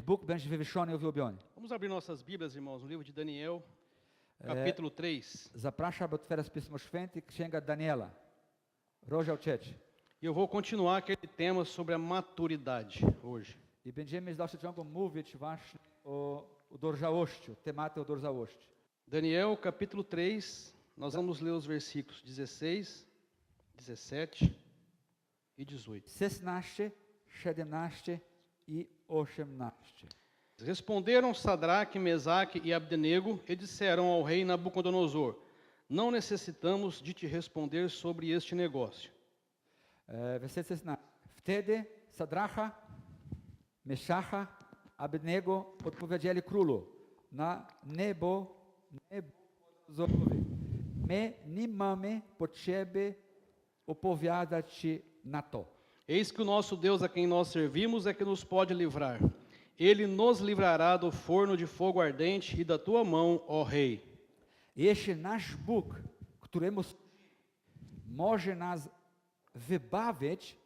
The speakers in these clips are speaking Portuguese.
Bóg będzie wywyższony i uwielbiony. Vamos abrir nossas Bíblias, irmãos, no livro de Daniel, capítulo 3. Zapraszam, by otwierać Pismo Święte, Księga Daniela, rozdział 3. E eu vou continuar aquele tema sobre a maturidade hoje. I będziemy z dalszym ciągiem mówić właśnie o dojrzałości, tematy o dojrzałości. Daniel, capítulo 3, nós vamos ler os versículos 16, 17 e 18. 16, 17 i 18. Responderam Sadraque, Mesaque e Abdenego e disseram ao rei Nabucodonosor: não necessitamos de te responder sobre este negócio. Werset 16. Wtedy Sadracha, Meszacha, Abednego odpowiedzieli królu na Nebukadnezorowi: my nie mamy potrzeby opowiadać ci na to. Eis que o nosso Deus a quem nós servimos é que nos pode livrar. Ele nos livrará do forno de fogo ardente e da tua mão, ó rei. Jeśli nasz Bóg, któremu może nas wybawić,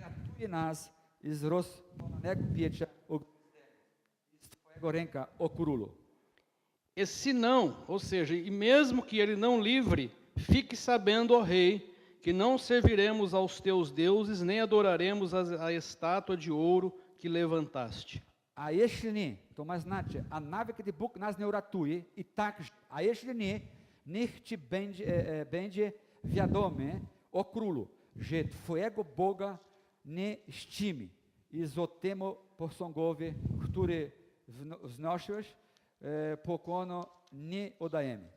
ratuje nas z rozpalonego pieca z twojego ręka, o królu. E se não, ou seja, e mesmo que ele não livre, fique sabendo, ó rei, que não serviremos aos teus deuses, nem adoraremos a estátua de ouro que levantaste. A jeśli nie, to ma znaczy, a nawet gdy Bóg nas nie uratuje, i tak, a jeśli nie, niech ci będzie wiadome, o królu, że twojego Boga nie czcimy i z temu posągowi, który wznosiłeś, pokłonu nie oddajemy.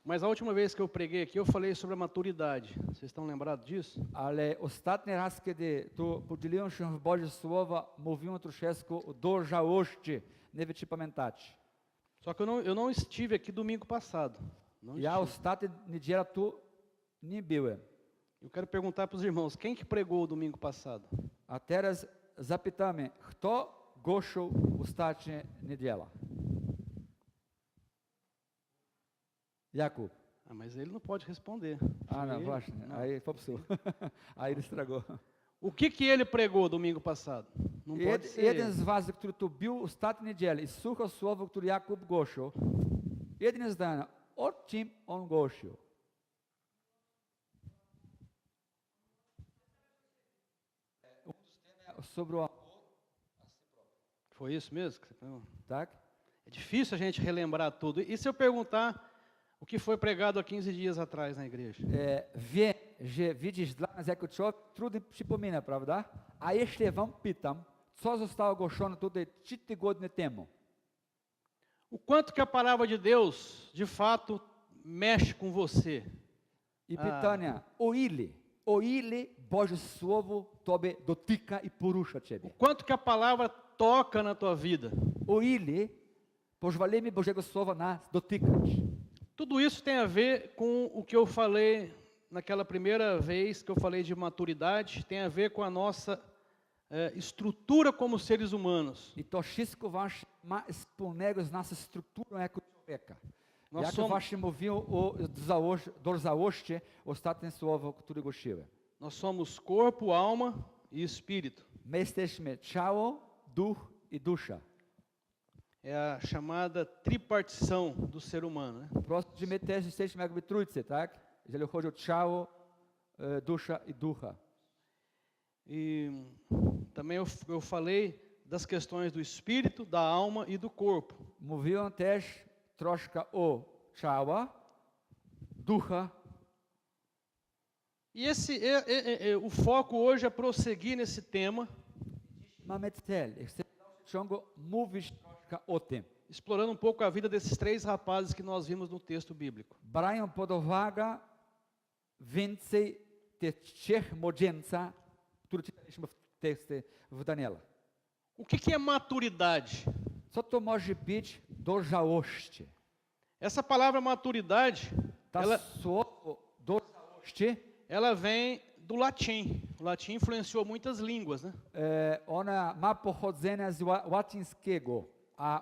Mas a última vez que eu preguei aqui, eu falei sobre a maturidade. Vocês estão lembrados disso? Ale ostatni raz, kiedy tu podzieliłem się w Boże Słowa, mówiłem troszeczkę o dojrzałości. Nie wiem, czy pamiętacie. Só que eu não estive aqui domingo passado. Não Ja estive. ostatni niedziela tu nie byłem. Eu quero perguntar para os irmãos, quem que pregou domingo passado? A teraz zapytamy, kto głosił ostatnią niedzielę? Jakub. Ah, mas ele não pode responder. Ah, não, Ele- właśnie. não. Aí popsuł. Aí ele estragou. O que ele pregou domingo passado? Não pode ser. Jeden z was, który tu był ostatnią niedzielę i słuchał słowa, które Jakub głosił, jedyne zdanie, o czym on głosił? Sobre o amor, Foi isso mesmo? Que você pregou? tak? É difícil a gente relembrar tudo. E se eu perguntar o que foi pregado há 15 dias atrás na igreja? Wie, że widzisz, dla nas jako człowiek trudno przypomina, prawda? A jeśli wam pytam, co zostało głoszone tutaj 3 tygodnie temu? O quanto que a palavra de Deus, de fato, mexe com você? I pytania, o ile Boże Słowo tobie dotyka i porusza O ciebie? quanto que a palavra toca na tua vida? O ile pozwolimy Bożego Słowa nas dotykać? Tudo isso tem a ver com o que eu falei naquela primeira vez que eu falei de maturidade, tem a ver com a nossa estrutura como seres humanos. I to wszystko właśnie ma wspólnego z naszą strukturą jako człowieka. No Jak som- właśnie mówił o dojrzałości, ostatnie słowo, które głosiłem. Nós somos corpo, alma e espírito. My jesteśmy ciało, duch i dusza. É a chamada tripartição do ser humano, né? Prosto, że my też jesteśmy jakby trójcy, tak? Jeżeli chodzi o ciało, dusza i ducha. E também eu falei das questões do espírito, da alma e do corpo. Mówiłem też troszkę o ciała, ducha. E o foco hoje é prosseguir nesse tema, Mamy cel. Chcemy w ciągu mówić troszkę o tym. explorando um pouco a vida desses 3 rapazes que nós vimos no texto bíblico. Brałem pod uwagę więcej tych 3 młodzieńca, które czytaliśmy w tekście w Daniela. O que é maturidade? Co to może być dojrzałości? Essa palavra maturidade, Ta słowo dojrzałości, ela vem do latim. O latim influenciou muitas línguas, né? ona ma pochodzenie z łacińskiego, a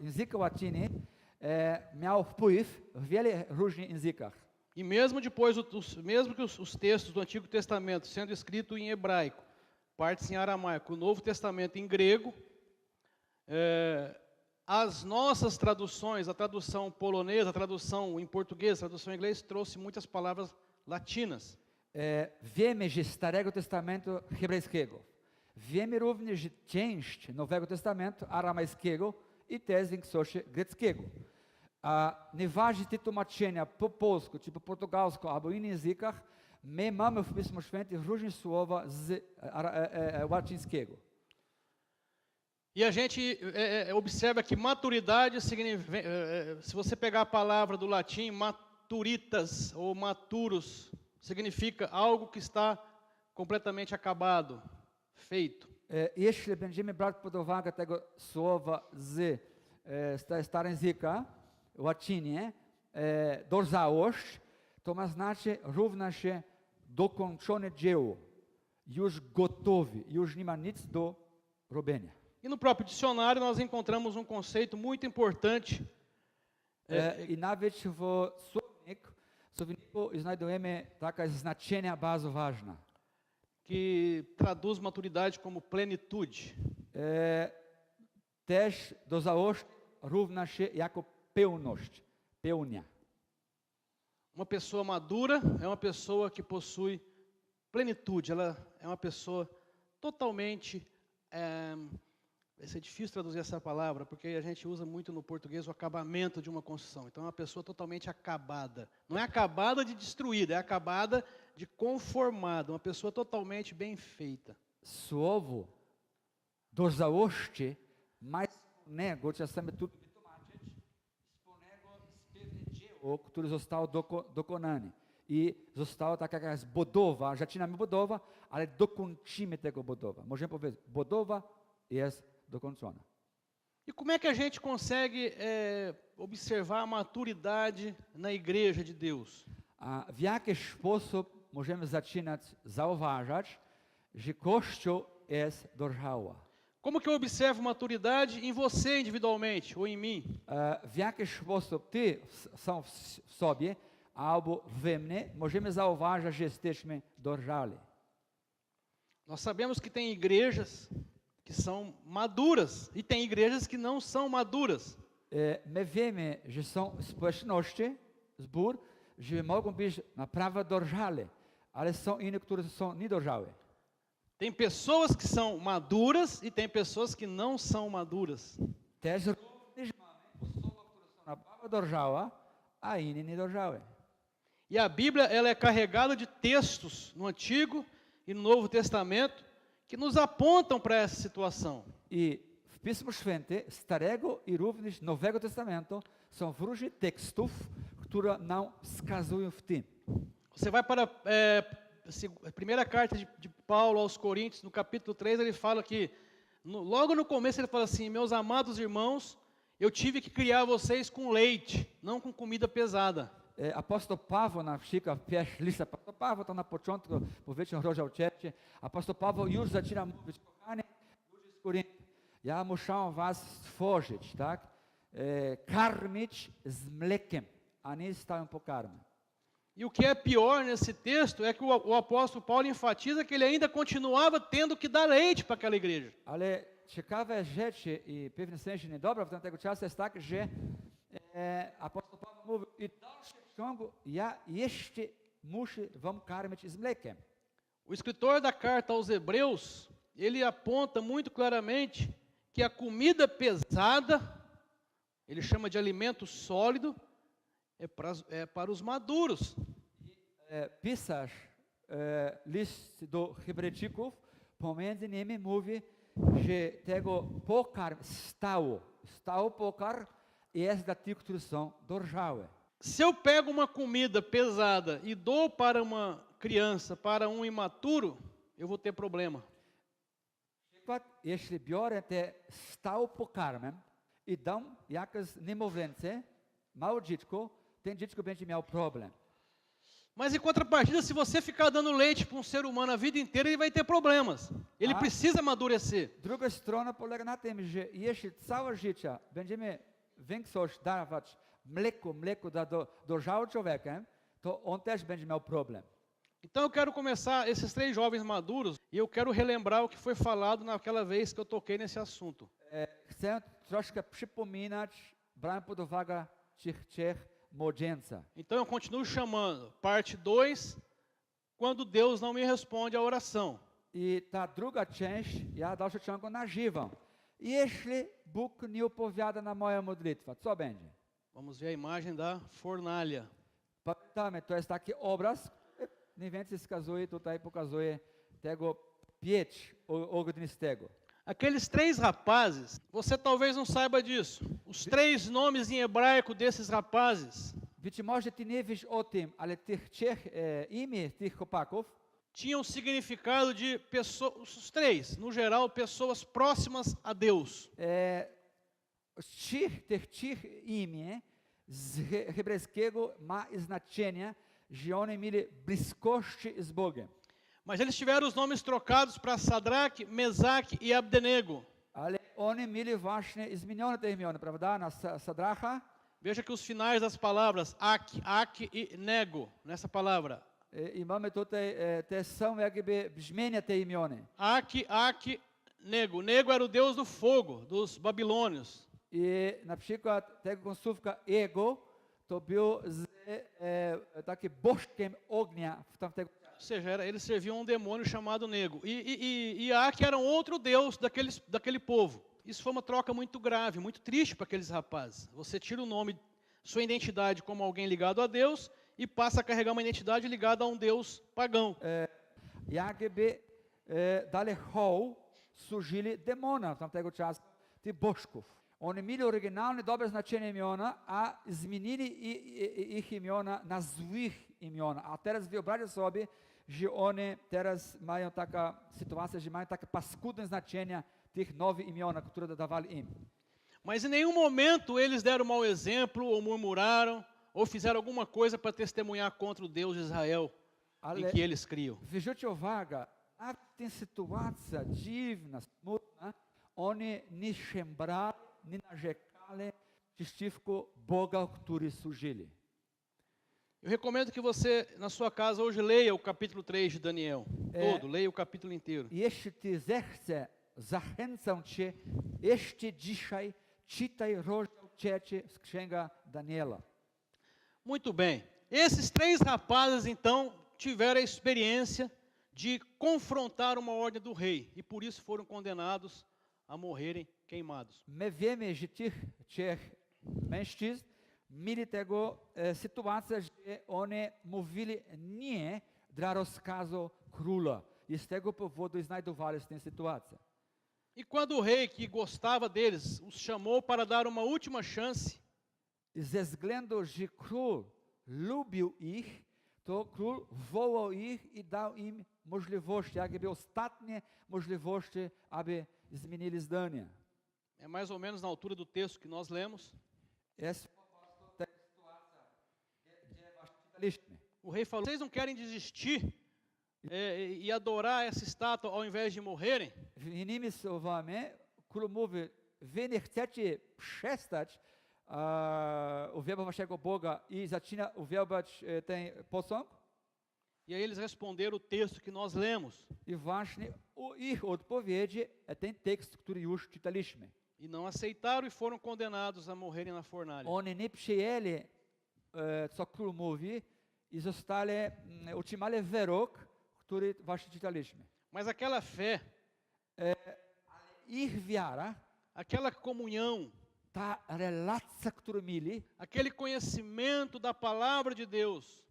język łaciny miał wpływ w wielu różnych językach. E mesmo depois, mesmo que os textos do Antigo Testamento sendo escritos em hebraico, partes em aramaico, o Novo Testamento em grego, As nossas traduções, a tradução polonesa, a tradução em português, a tradução em inglês, trouxe muitas palavras latinas. Wiemy ze Starego Testamentu hebrajskiego. Wiemy również część Nowego Testamentu aramejskiego i też większość greckiego. A nieważne tłumaczenia po polsku, czy po portugalsku, albo innych językach, my mamy w Pismo Świętym różne słowa z łacińskiego. E a gente observa que maturidade significa, se você pegar a palavra do latim, maturitas ou maturos, significa algo que está completamente acabado, feito. Jeśli będziemy brać pod uwagę tego słowa z starożytnego, łacinie, dojrzałość, to ma znaczy równa się dokończone dzieło, już gotowy, już nie ma nic do robienia. E no próprio dicionário nós encontramos conceito muito importante. I nawet w słowniku znajdujemy takie znaczenia bardzo ważne. Que traduz maturidade como plenitude. Też dojrzałość równa się jako pełność, pełnia. Uma pessoa madura é uma pessoa que possui plenitude. Ela é uma pessoa totalmente... vai ser difícil traduzir essa palavra, porque a gente usa muito no português o acabamento de uma construção. Então é uma pessoa totalmente acabada. Não é acabada de destruída, é acabada de conformada. Uma pessoa totalmente bem feita. Słowo dojrzałości ma wspólnego, czasami trudno wytłumaczyć, wspólnego z pewnym dziełem, które zostało dokonane. I została taka jakaś budowa, zaczynamy budowę, ale dokończymy tego budowę. Możemy powiedzieć, budowa jest dokończona. E como é que a gente consegue observar a maturidade na igreja de Deus? A w jaki sposób możemy zaczynać zauważać, że Kościół jest dojrzały? Como que eu observo maturidade em você individualmente ou em mim? W jaki sposób ty sam w sobie albo we mnie możemy zauważyć, że jesteśmy dojrzali? Nós sabemos que tem igrejas que são maduras e tem igrejas que não são maduras. My wiemy, że są społeczności, zbór, że mogą być naprawdę dojrzale, ale są inne, które są niedojrzałe. Tem pessoas que são maduras e tem pessoas que não são maduras. Też również mamy osoby, które są naprawdę dojrzałe, a inne niedojrzałe. E a Bíblia ela é carregada de textos no Antigo e no Novo Testamento que nos apontam para essa situação. I w Pismo Święte Starego i również Nowego Testamentu są różne tekstów, które nam wskazują w tym. Você vai para a primeira carta de Paulo aos Coríntios, no capítulo 3, ele fala que, logo no começo ele fala assim, meus amados irmãos, eu tive que criar vocês com leite, não com comida pesada. Apostol Paweł na przykład, pierwszy list apostoła Pawła, to na początku, powiedzmy, rozdział 3, apostoł Paweł już zaczyna mówić, kochani ludzie z Koryntu, ja muszę was stworzyć, tak? Karmić z mlekiem, a nie z stałym pokarmem. E o que é pior nesse texto é que o apóstolo Paulo enfatiza que ele ainda continuava tendo que dar leite para aquela igreja. Ale ciekawe rzeczy i w pewnym sensie niedobre w tamtego czasu jest tak, że apostoł Paweł mówił, i w dalszym ciągu ja jeszcze muszę wam karmić z mlekiem. O escritor da carta aos Hebreus, ele aponta muito claramente que a comida pesada, ele chama de alimento sólido, é para os maduros. Pisarz list do Hebrajczyków pomiędzy nimi mówi, że tego pokarm stały pokarm jest dla tych, którzy są dojrzałe. Se eu pego uma comida pesada e dou para uma criança, para imaturo, eu vou ter problema. Przykład, jeśli biorę te stały pokarmem i dam jakieś niemowlęce, małe dziecko, ten dziecko będzie miał problem. Mas em contrapartida, se você ficar dando leite para ser humano a vida inteira, ele vai ter problemas. Ele precisa amadurecer. Druga strona polega na tym, że jeśli całe życie będziemy większość dawać mleko dla dojrzałego człowieka, to on też będzie miał problem. Então eu quero começar esses 3 jovens maduros e eu quero relembrar o que foi falado naquela vez que eu toquei nesse assunto. Chcę chcę troszkę przypominać, brałem pod uwagę trzech młodzieńca. Então eu continuo chamando. Parte 2, quando Deus não me responde à oração. I ta druga część, ja w dalszym ciągu nażywam. Jeśli Bóg nie odpowiada na moją modlitwę, co będzie? Vamos ver a imagem da fornalha. Pamiętamy, to jest taki obraz, mniej więcej wskazuje, tutaj pokazuje tego piecz ognistego. Aqueles 3 rapazes, você talvez não saiba disso. Os 3 nomes em hebraico desses rapazes Być może ty nie wiesz o tym, ale tych trzech imię tych chłopaków tinham significado de pessoas, os 3, no geral, pessoas próximas a Deus. tych trzech imię z hebrajskiego ma znaczenie, że oni mieli bliskość z Bogiem. Mas eles tiveram os nomes trocados para Sadraque, Mesaque e Abdenego. Ale oni mieli właśnie zmienione te imiona, prawda? Na Sadracha. Veja que os finais das palavras Ak e Nego, nessa palavra. I mamy tutaj te są jakby brzmienia te imiony. Ak, Nego. Nego era o deus do fogo, dos babilônios. I na przykład tego końcówka ego to był taki bożkiem ognia w tamtego. Ou seja, eles serviam um demônio chamado Nego. E Ak era um outro deus daquele povo. Isso foi uma troca muito grave, muito triste para aqueles rapazes. Você tira o nome, sua identidade como alguém ligado a Deus e passa a carregar uma identidade ligada a um deus pagão. Jakby dalej służyli demona tamtego czasu, tych bożków. Oni mieli oryginalne, dobre znaczenie imiona, a zmienili ich imiona na złych imiona. A teraz wyobraźcie sobie, że oni teraz mają taka sytuacja, że mają takie paskudne znaczenia tych nowych imiona, które dawali im. Mas em nenhum momento eles deram mau exemplo, ou murmuraram, ou fizeram alguma coisa para testemunhar contra o Deus de Israel em que eles criam. Zwróćcie uwagę, a ta sytuacja dziwna, smutna, oni nie szemrali, nie narzekali przeciwko Boga, który służyli. Eu recomendo que você, na sua casa, hoje leia o capítulo 3 de Daniel. Todo, leia o capítulo inteiro. Jeśli ty zechce, zachęcam cię, jeszcze dzisiaj czytaj rozdział 3 z Księga Daniela. Muito bem. Esses 3 rapazes, então, tiveram a experiência de confrontar uma ordem do rei. E por isso foram condenados a morrerem queimados. My wiemy, że tych trzech mężczyzn mieli tego sytuację, że oni mówili nie dla rozkazu króla. I z tego powodu znajdowali się w tej sytuacji. E quando o rei, que gostava deles, os chamou para dar uma última chance, I ze względu, że król lubił ich, to król wołał ich i dał im możliwości, jakby ostatnie możliwości, aby zmienili zdanie. é mais ou menos na altura do texto que nós lemos, Essa é a sytuacja, gdzie właśnie czytaliśmy. o rei falou: vocês não querem desistir e adorar essa estátua ao invés de morrerem? Innymi słowami, król mówi, wy nie chcecie przestać uwielbiać waszego Boga i zaczyna uwielbiać ten posąg? E aí eles responderam o texto que nós lemos. I właśnie ich odpowiedzi ten tekst, który już czytaliśmy. E não aceitaram e foram condenados a morrerem na fornalha. Oni nie przyjęli, co król mówi i zostali, otrzymali wyrok, który właśnie czytaliśmy. Mas aquela fé, Ich wiara, aquela comunhão, ta relacja, którą mieli, aquele conhecimento da palavra de Deus,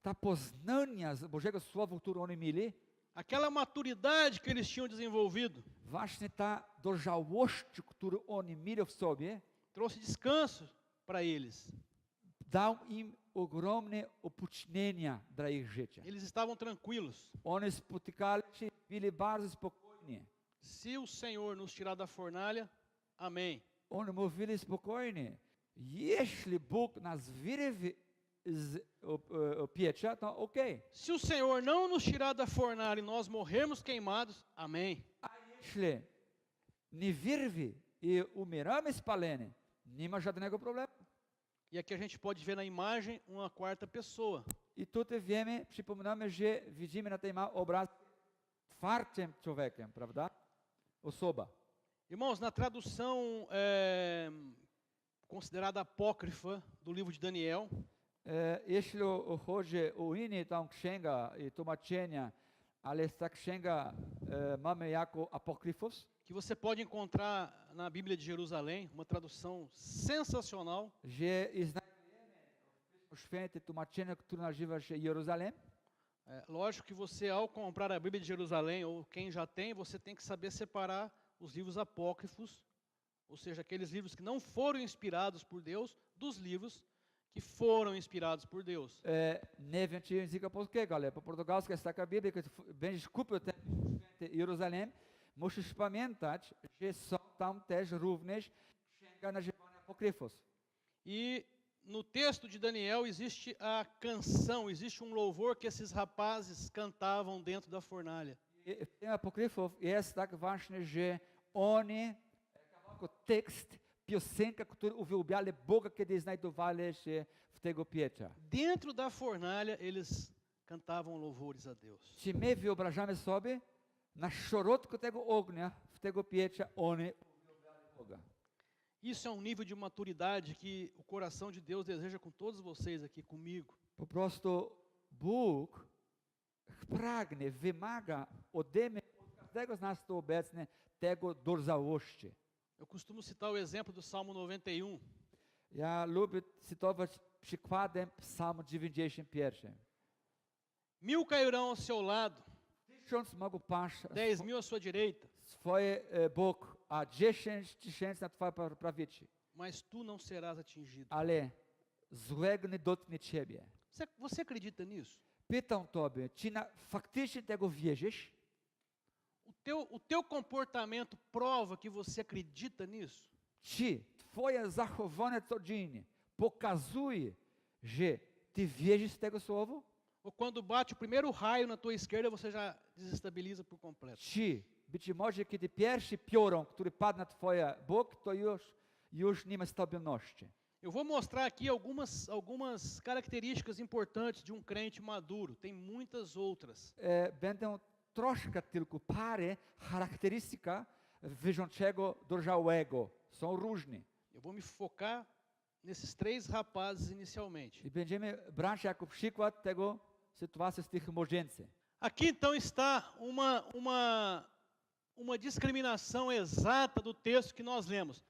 ta poznania z Bożego Słowa, którą oni mieli, aquela maturidade que eles tinham desenvolvido, właśnie ta dojrzałość, którą oni mieli w sobie, trouxe descanso para eles. dał im ogromne opóźnienia dla ich życia. Eles estavam tranquilos. Oni spotykali się, byli bardzo spokojni. Se o Senhor nos tirar da fornalha, amém. Oni mówili spokojnie, jeśli Bóg nas wyrwie z piecza, to okej. Se o Senhor não nos tirar da fornalha e nós morrermos queimados, amém. A jeśli nie wyrwie i umieramy spaleni, nie ma żadnego problemu. E aqui a gente pode ver na imagem uma quarta pessoa. I tutaj wiemy, przypominamy, że widzimy na tym obraz czwartym człowiekiem, prawda? Osoba. Irmãos, na tradução considerada apócrifa do livro de Daniel, Jeśli chodzi o inne tam księga i tłumaczenia, ale ta księga mamy jako apokryfos, que você pode encontrar na Bíblia de Jerusalém, uma tradução sensacional. że znajdujemy w święte tłumaczenie, które nazywa się Jeruzalem. Lógico que você, ao comprar a Bíblia de Jerusalém, ou quem já tem, você tem que saber separar os livros apócrifos, ou seja, aqueles livros que não foram inspirados por Deus, dos livros que foram inspirados por Deus. Nie wiem, czy języka polskiego, ale po portugalsku jest taka Biblia, że będziesz kupił ten święty Jeruzalem, musisz pamiętać, że są tam też również księga nazywana apokryfos. E no texto de Daniel existe a canção, existe louvor que esses rapazes cantavam dentro da fornalha. I w tym apokryfów jest tak właśnie, że oni, jako tekst, piosenka, którą uwielbiali Boga, kiedy znajdowali się w tego pieca. Dentro da fornalha eles cantavam louvores a Deus. Czy my wyobrażamy sobie, na środku tego ognia, w tego pieca, oni uwielbiali Boga. Isso é um nível de maturidade que o coração de Deus deseja com todos vocês aqui comigo. Po prostu Bóg pragnie, wymaga ode mnie, od każdego z nas tu obecnie, tego dojrzałości. Eu costumo citar o exemplo do Salmo 91. Ja lubię cytować przykładem Psalm 91. 1000 cairão ao seu lado, 1000 mogą paść 10.000 à sua direita, swoje bok, a 10 000 na twoje prawicy. mas tu não serás atingido. Ale złego nie dotknie ciebie. Você acredita nisso? Pytam tobie, czy faktycznie tego wierzysz? O teu comportamento prova que você acredita nisso? Czy twoje zachowanie codziennie pokazuje, że ty wierzysz w tego słowo? Ou quando bate o primeiro raio na tua esquerda, você já desestabiliza por completo? Czy być może kiedy pierwszy piorun, który padł na twoje bok, to już nie ma stabilności. Eu vou mostrar aqui algumas características importantes de um crente maduro. Tem muitas outras. Będą troszkę tylko parę charakterystyka wierzącego dojrzałego. Są różne. Eu vou me focar nesses 3 rapazes inicialmente. I będziemy brać jako przykład tego sytuacji z tych młodzieńców. Aqui então está uma discriminação exata do texto que nós lemos.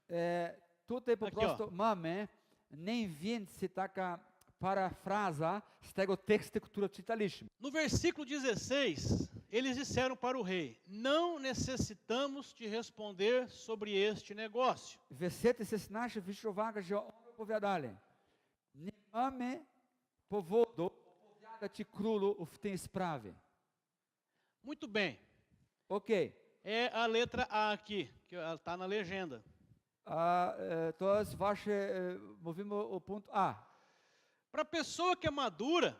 Tutaj po Aqui, prostu mamy nie więcej taka parafraza z tego tekstu, który czytaliśmy. No versículo 16, eles disseram para o rei: não necessitamos te responder sobre este negócio. W wersecie 16 zwróć uwagę, że oni opowiadali: nie mamy powodu opowiadać ci królu w tej sprawie. Muito bem. Ok. É a letra A aqui, que está na legenda. To jest właśnie, mówimy o punktu A. Para a pessoa que é madura,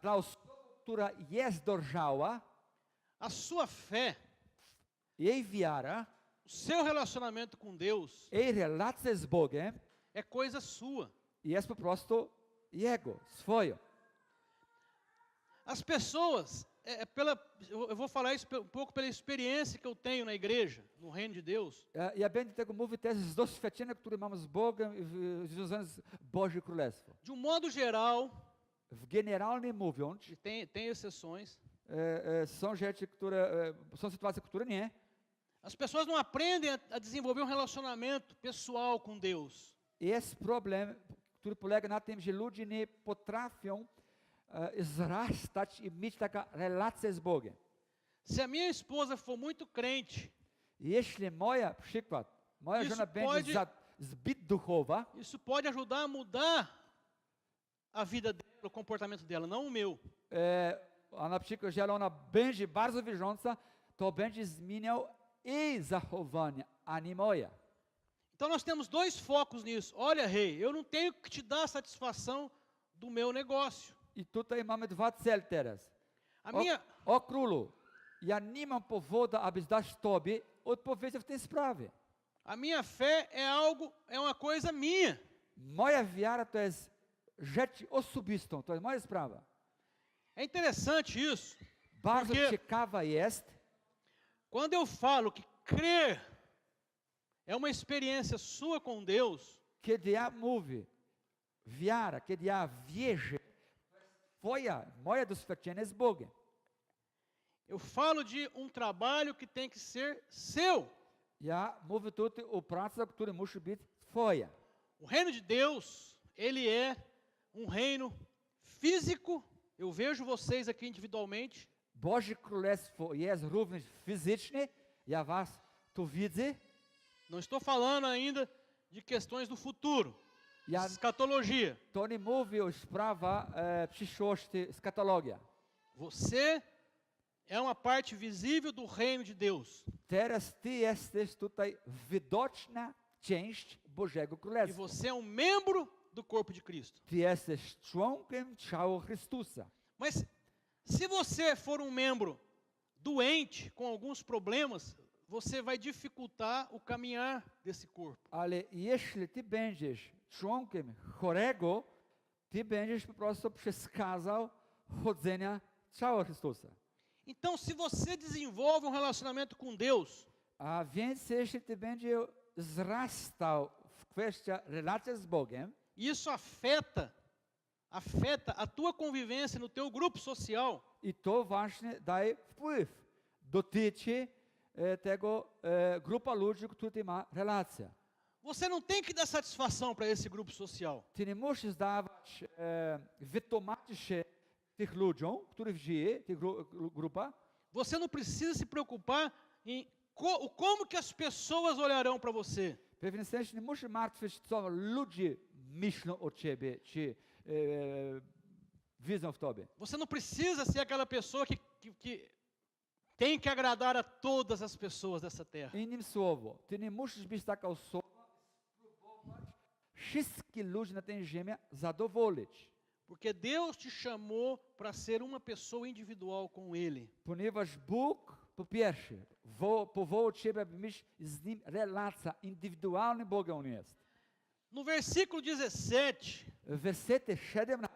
Dla osoby, która jest dojrzała, a sua fé, jej wiara, o seu relacionamento com Deus jej relacja z Bogiem é coisa sua. jest po prostu jego, swoją. As pessoas, eu vou falar isso um pouco pela experiência que eu tenho na igreja, no reino de Deus. Ja będę tego mówił też z doświadczenia, które mam z Bogiem związane z Bożym Królestwem. De modo geral, Generalnie mówiąc, e tem exceções, są rzeczy, które, są sytuacje, które nie. as pessoas não aprendem a desenvolver um relacionamento pessoal com Deus. Jest problem, który polega na tym, że ludzie nie potrafią wzrastać i mieć taką relację z Bogiem. Se a minha esposa for muito crente, Jeśli moja żona będzie zbyt duchowa, isso pode ajudar a mudar a vida dela, o comportamento dela, não o meu. a na przykład, jeżeli ona będzie bardzo wierząca, to będzie zmieniał jej zachowanie, a nie moja. Então nós temos 2 focos nisso. Olha, rei, eu não tenho que te dar satisfação do meu negócio. I tutaj mamy 2 cele teraz. A minha, O królu, ja nie mam powodu, aby dać tobie odpowiedź w tej sprawie. a minha fé é uma coisa minha. Moja wiara to jest rzecz osobistą, to jest moja sprawa. É interessante isso. Bardzo Porque ciekawa jest, quando eu falo que crer é uma experiência sua com Deus, kiedy ja mówię, wiara, kiedy ja wierzę, moje doświadczenie z Bogiem. eu falo de um trabalho que tem que ser seu. Ja mówię tutaj o pracy, która musi być twoja. O reino de Deus, ele é um reino físico. Eu vejo vocês aqui individualmente. Boże Królestwo jest również fizyczne. Ja was tu widzę. Não estou falando ainda de questões do futuro, Ja escatologia. to nie mówię o sprawach przyszłości, eskatologia. Você é uma parte visível do reino de Deus. Teraz ty jesteś tutaj widoczna część Bożego E Królestwa. você é um membro do corpo de Cristo. Ty jesteś członkiem ciała Chrystusa. Mas se você for um membro doente, com alguns problemas, você vai dificultar o caminhar desse corpo. Ale jeśli ty będziesz członkiem chorego, ty będziesz po prostu przeszkadzał chodzenia ciała Chrystusa. Então, se você desenvolve um relacionamento com Deus, A więc jeśli ty będziesz wzrastał w kwestii relacji z Bogiem, isso afeta a tua convivência no teu grupo social. i to właśnie daje wpływ, dotyczy tego grupa ludzi, która ma relację. Você não tem que dar satisfação para esse grupo social. Ty nie musisz dawać, wytłumaczyć się tych ludziom, których żyje, tych grupa. Você não precisa se preocupar em como que as pessoas olharão para você. W pewnym sensie nie musisz martwić, co ludzie myślą o ciebie, czy widzą w tobie. Você não precisa ser aquela pessoa que tem que agradar a todas as pessoas dessa terra. Innym słowo, ty nie musisz być taka osoba, spróbować wszystkich ludzi na tej ziemi zadowolić. Porque Deus te chamou para ser uma pessoa individual com Ele. Ponieważ Bóg, po pierwsze, powołał ciebie, aby mieć z Nim relację, indywidualny Bogiem On jest. No versículo 17, W wersecie 17,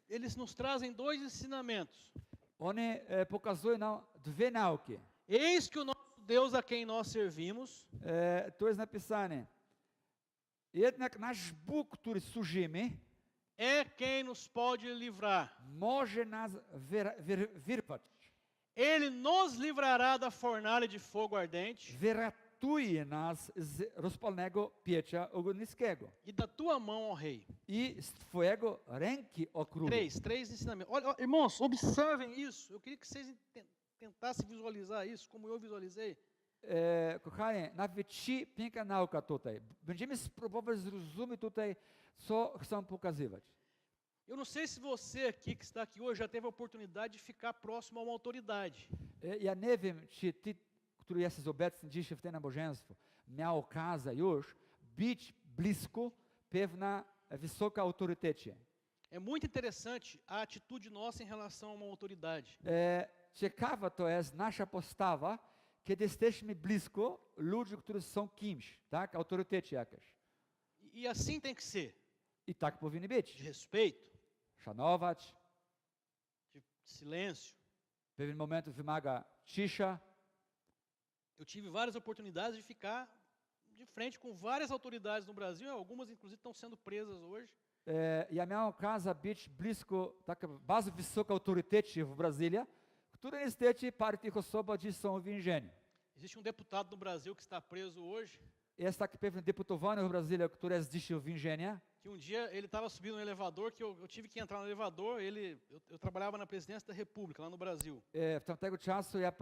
eles nos trazem dois ensinamentos. one pokazują nam dwie nauki. Eis que o nosso Deus a quem nós servimos To jest napisane, jednak nasz Bóg, który służymy, é quem nos pode livrar. może nas wyrwać. Ele nos livrará da fornalha de fogo ardente Wyratuje nas z rozpalnego pieca ogniskiego e da tua mão, ó rei. i z twojego ręki, o królu. Três ensinamentos. Olha, irmãos, observem isso. Eu queria que vocês tentassem visualizar isso, como eu visualizei. Kochanie, nawet ci piękna nauka tutaj. Będziemy spróbować zrozumieć tutaj, co chcą pokazywać. Eu não sei se você aqui que está aqui hoje já teve a oportunidade de ficar próximo a uma autoridade. Ja nie wiem, czy ty, który jesteś obecny dzisiaj w tym nabożeństwie, miał okazję już być blisko pewna wysoka autorytecie. É muito interessante a atitude nossa em relação a uma autoridade. Ciekawa to jest nasza postawa, kiedy jesteśmy blisko ludzi, którzy są kimś, tak? Autorytecie jakaś. E assim tem que ser. I tak powinny De być. respeito, Szanować, de silêncio. w pewnym momencie wymaga cisza. Eu tive várias oportunidades de ficar de frente com várias autoridades no Brasil, algumas inclusive estão sendo presas hoje. Ja miałem okazję być blisko taka bardzo wysoka autorytecie w Brazylii, które niestety parę tych osób dziś są w więzieniu. Existe um deputado no Brasil que está preso hoje, Jest taki pewien deputowany w Brazylii, który jest dzisiaj w więzieniu. que um dia ele estava subindo no elevador, que eu tive que entrar no elevador, eu trabalhava na presidência da República, lá no Brasil. W tamtego czasu ja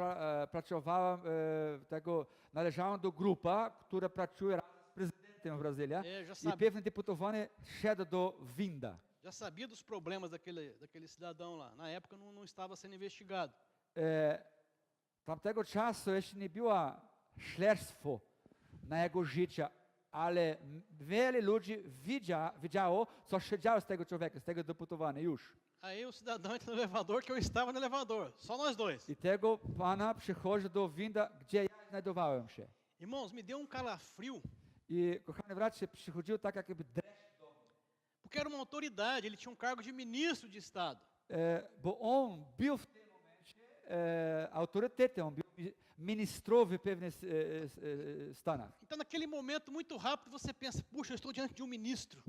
pracowałem, należałem do grupa, która pracuje razem z prezydentem w Brazylii. I pewien deputowany szedł do winda. Já sabia dos problemas daquele cidadão lá. Na época não estava sendo investigado. Tamtego czasu jeszcze nie było śledztwo na jego życie, ale wiele ludzi widziało, co się działo z tego człowieka, z tego deputowanego już. Aí o cidadão entra no elevador, que eu estava no elevador, só nós dois. I tego pana przychodzi do winda, gdzie ja znajdowałem się. Irmãos, me deu um calafrio, I kochany bracie, przychodził tak jakby dreszcz do mnie. porque era uma autoridade, ele tinha um cargo de ministro de Estado. Bo on był w tym momencie autorytetem, on był ministrov w pewnych stanach. Então, naquele momento, muito rápido, você pensa, puxa, eu estou diante de um ministro.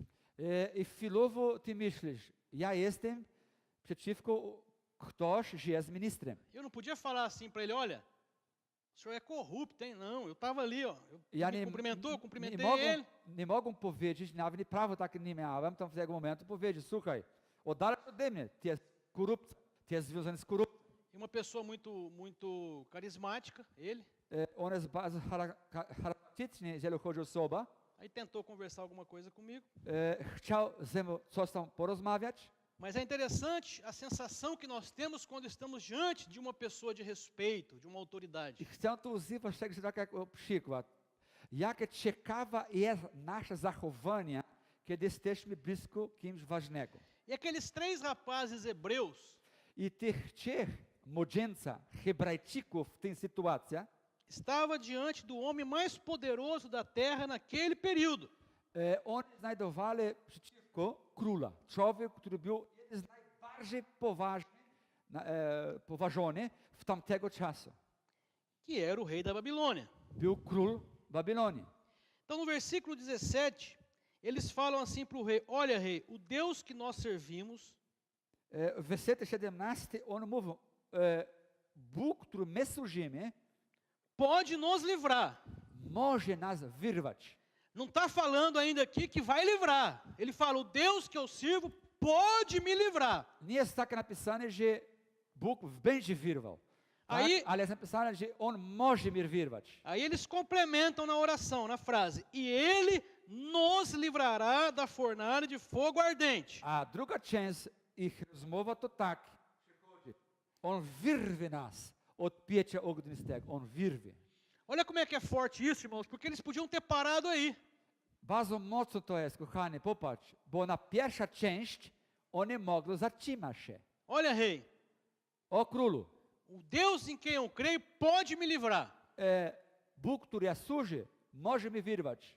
I chwilowo ty myślisz, ja jestem przeciwko ktoś, że jest ministrem. Eu não podia falar assim para ele, olha, o senhor é corrupto, hein? Não, eu estava ali, ó. Ja Me nie, cumprimentou, nie, cumprimentei mogą, ele. nie mogą powiedzieć, nawet nie prawo tak nie miałem, tam w tego momentu powiedzieć, słuchaj, oddalaj ode mnie, ty jest korupcja, ty jest związany z korupcją. E uma pessoa muito carismática, ele. On jest bardzo charakterystyczny, jeżeli chodzi o osobę. Aí tentou conversar alguma coisa comigo. Chciał ze mną coś tam porozmawiać. Mas é interessante a sensação que nós temos quando estamos diante de uma pessoa de respeito, de uma autoridade. I chcę tu używać tego jako przykład. Jakie ciekawe jest nasze zachowanie, kiedy jesteśmy blisko kimś ważnego. E aqueles 3 rapazes hebreus I tych 3 młodzieńca Hebrajczyków w tej sytuacji estava diante do homem mais poderoso da terra naquele período. oni znajdowali przeciwko króla. Człowiek, który był jeden z najbardziej poważony w tamtego czasu. Que era o rei da Babilônia. Był król Babilonii. Então, no versículo 17, eles falam assim para o rei: olha, rei, o Deus que nós servimos W wersecie 17 on mówił, Bóg, który my służymy, pode nos livrar. może nas wyrwać. Não está falando ainda aqui que vai livrar. Ele fala: o Deus que eu sirvo pode me livrar. Nie jest tak napisane, że Bóg będzie wyrwał. Tak? Aí- Ale jest napisane, że On może mnie wyrwać. Aí eles complementam na oração, na frase: e ele nos livrará da fornalha de fogo ardente. A druga część ich rozmowa to tak. On wyrwie nas od piecia ognistego. On wyrwie. Olha como é que é forte isso, irmãos, porque eles podiam ter parado aí. Bardzo mocno to jest, kochani, popatrz. Bo na pierwsza część oni mogli zatrzymać się. Olha, rei, O królu, o Deus em quem eu creio pode me livrar. Bóg, który ja służę, może mnie wyrwać.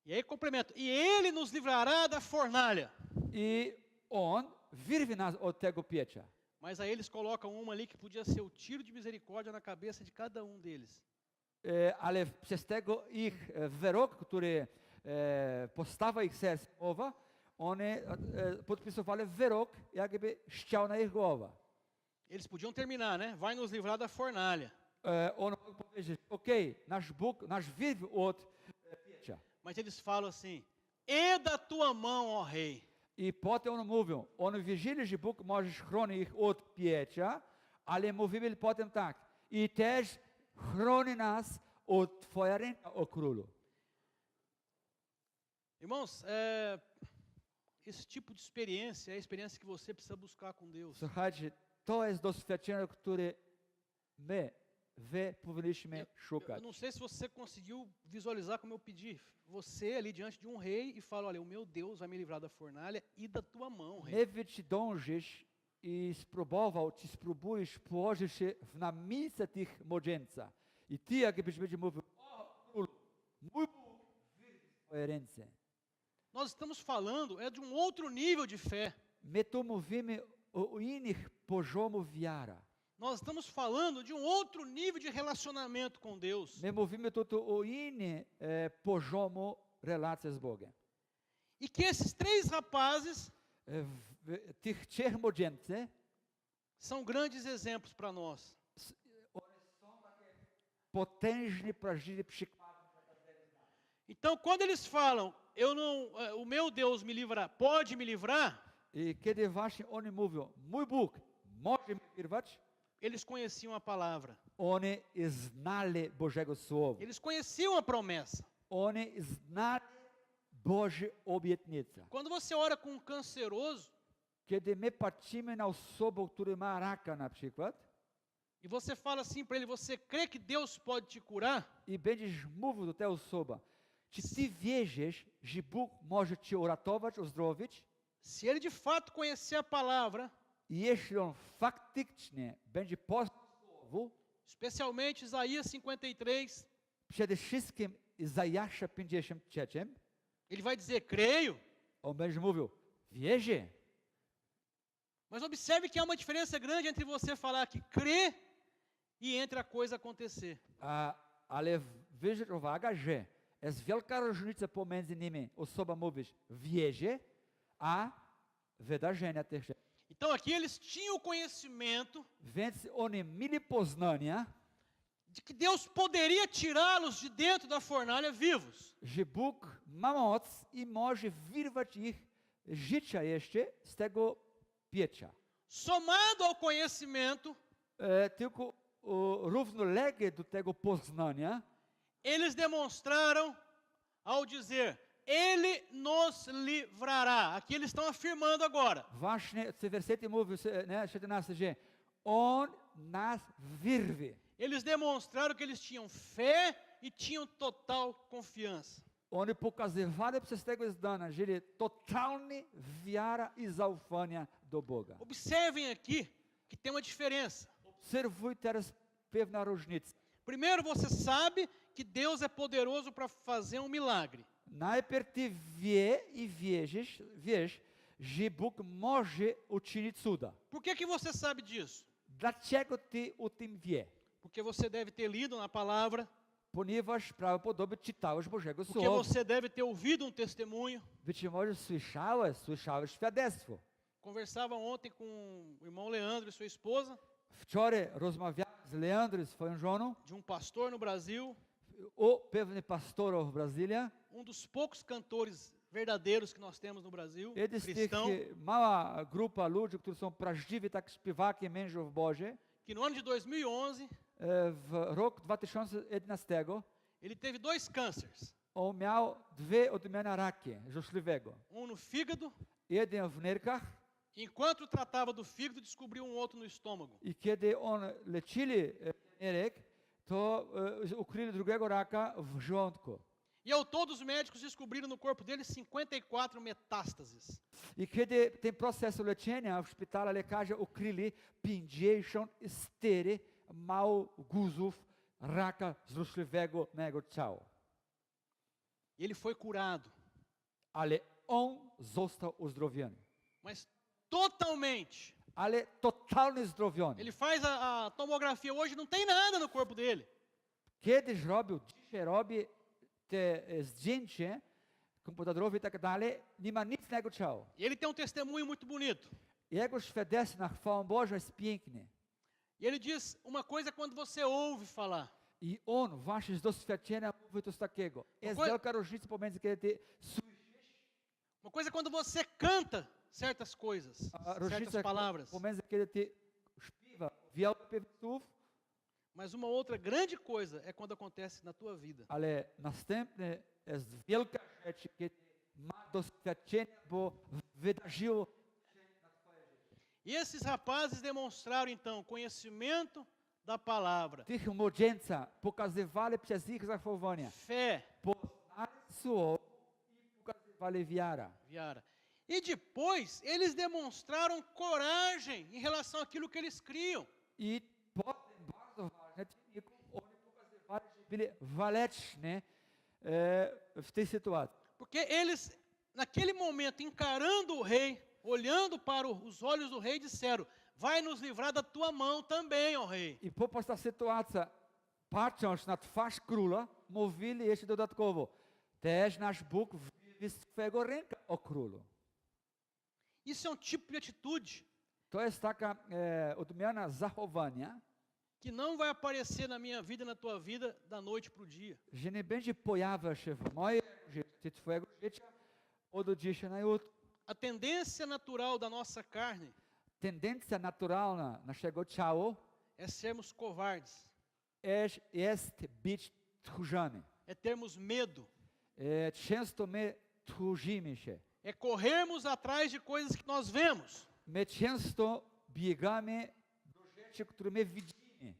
E aí complementa: e ele nos livrará da fornalha. I On wyrwie nas od tego piecia. Mas aí eles colocam uma ali que podia ser o tiro de misericórdia na cabeça de cada um deles. Ale przez tego ich wyrok, który postawa ich serca mowa, oni podpisywali wyrok, jakby ściał na ich głowę. Eles podiam terminar, né? Vai nos livrar da fornalha. On mógł powiedzieć, okej, nasz Bóg nas wyrwie od piecia. Mas eles falam assim: e da tua mão, ó rei. I potem oni mówią, oni wierzyli, że Bóg może chronić ich od piecia, ale mówili potem tak, i też chroni nas od Twoja ręka, o królu. Irmãos, esse tipo de experiência é a experiência que você precisa buscar com Deus. Słuchajcie, to jest doświadczenie, które wy powinniśmy Eu szukać. não sei se você conseguiu visualizar como eu pedi. Você ali diante de um rei e fala: olha, o meu Deus vai me livrar da fornalha e da tua mão, rei. Nie wiem, czy dążysz i spróbujesz położyć się na miejsce tych młodzieńca. I ty jakbyś będzie mówił, o królu, mój Bóg wyrwie swoje ręce. Nós estamos falando de um outro nível de fé. My tu mówimy o innych poziomów wiara. Nós estamos falando de um outro nível de relacionamento com Deus. My mówimy tu o innym poziomu relacji z Bogiem. E que esses 3 rapazes Tych 3 młodzieńcy são grandes exemplos para nós. potężny, prawdziwy przykład. Então, quando eles falam: eu não, o meu Deus me livra, pode me livrar, I kiedy właśnie oni mówią, mój Bóg może mnie wyrwać, eles conheciam a palavra. oni znali Bożego Słowa. Eles conheciam a promessa. Oni znali Boże obietnice. Quando você ora com um canceroso Kiedy my patrzymy na osobę, która ma raka na przykład, e você fala assim para ele: você crê que Deus pode te curar? i będziesz mówił do tej osoby, czy ty wierzysz, że Bóg może cię uratować, uzdrowić? Se ele de fato conhecer a palavra, I jeśli on faktycznie będzie poznał Słowo, especialmente Isaías 53, przede wszystkim Izajasza 53, ele vai dizer: creio. on będzie mówił, wierzę. Mas observe que há uma diferença grande entre você falar que crê e entre a coisa acontecer. Ale wyżej uwaga, że jest wielka różnica pomiędzy nimi. Osoba mówi wierzy, a wydarzenia tych rzeczy. Então aqui eles tinham o conhecimento Więc oni mieli poznania, de que Deus poderia tirá-los de dentro da fornalha vivos. że Bóg ma moc i może wyrwać ich życia jeszcze z tego piecia. Somado ao conhecimento, Tylko równolegle do tego poznania, eles demonstraram ao dizer: Ele nos livrará. Aqui eles estão afirmando agora. właśnie w wersecie mówi, ne, 17, że On nas wyrwie. Eles demonstraram que eles tinham fé e tinham total confiança. Oni pokazywali przez tego zdania, że totalnie wiara i zaufanie do Boga. Observem aqui que tem uma diferença. Obserwuj teraz pewna różnica. Primeiro, você sabe que Deus é poderoso para fazer um milagre. Najpierw ty wiesz, że Bóg może uczynić cuda. Por que você sabe disso? Dlaczego ty o tym wie? Porque você deve ter lido na palavra, Ponieważ prawdopodobnie czytałeś Bożego porque Słowa. você deve ter ouvido um testemunho. Być może słyszałeś świadectwo. Conversava ontem com o irmão Leandro e sua esposa, Wczoraj rozmawiałem z Leandro, swoją żoną, de um pastor no Brasil, o pewnym pastorem w Brazylii. dos poucos cantores verdadeiros que nós temos no Brasil, Jeden z tych cristão, mała grupa ludzi, którzy są prawdziwi tak śpiewaki mężów Boży. que no ano de 2011 W rok 2011 ele teve 2 cânceres, on miał 2 odmiany raki żuchliwego. um no fígado. Jeden w nerkach Enquanto tratava do fígado, descobriu um outro no estômago. i kiedy on leczyli nerek, to ukryli drugiego raka w żołądku. E ao todo os médicos descobriram no corpo dele 54 metástases. I kiedy ten proces leczenia w szpitalu lekarze ukryli 54 małych guzów raka żuchliwego na jego ciało. E ele foi curado, Ale on został uzdrowiony. mas totalmente. Ale totalnie zdrowiony. Ele faz a tomografia hoje, não tem nada no corpo dele. Kiedyś dzisiaj robi te zdjęcie komputerowe i tak dalej, nie ma nic na jego ciało. E ele tem um testemunho muito bonito. Jego świadectwo na chwałę Bożą jest piękny. E ele diz uma coisa quando você ouve falar. I on właśnie z doświadczenia mówi coś takiego. Jest wielka różnica pomiędzy kiedy ty słyszysz, Uma coisa quando você canta certas coisas, a certas różnica palavras. pomiędzy kiedy ty śpiewa wiele piewnów, Mas uma outra grande coisa é quando acontece na tua vida. ale następne jest wielka rzecz, kiedy ma doświadczenie, bo wydarzyło się na twoje życie. E esses rapazes demonstraram então conhecimento da palavra, Tych młodzieńca pokazywali przez ich zachowania. fé, Poznali słowo i pokazywali wiarę. Viara. E depois eles demonstraram coragem em relação àquilo que eles criam. I potem bardzo ważne, oni pokazywali, że byli waleczni w tej sytuacji. Porque eles, naquele momento, encarando o rei, olhando para os olhos do rei, disseram: vai nos livrar da tua mão também, ó rei. I popatrz ta sytuacja, patrząc na twarz króla, mówili jeszcze dodatkowo, też nasz Bóg wyjdzie z twojego ręka, o królu. Isso é um tipo de atitude To jest taka odmiana zachowania, que não vai aparecer na minha vida e na tua vida da noite para o dia. że nie będzie pojawiał się w moim życiu, twojego życia od dzisiaj na jutro. A tendência natural da nossa carne Tendencja naturalna naszego ciała é sermos covardes, jest być tchórzany. é termos medo, Często my tchórzymy się. é corrermos atrás de coisas que nós vemos. My często biegamy do rzeczy, które my widzimy.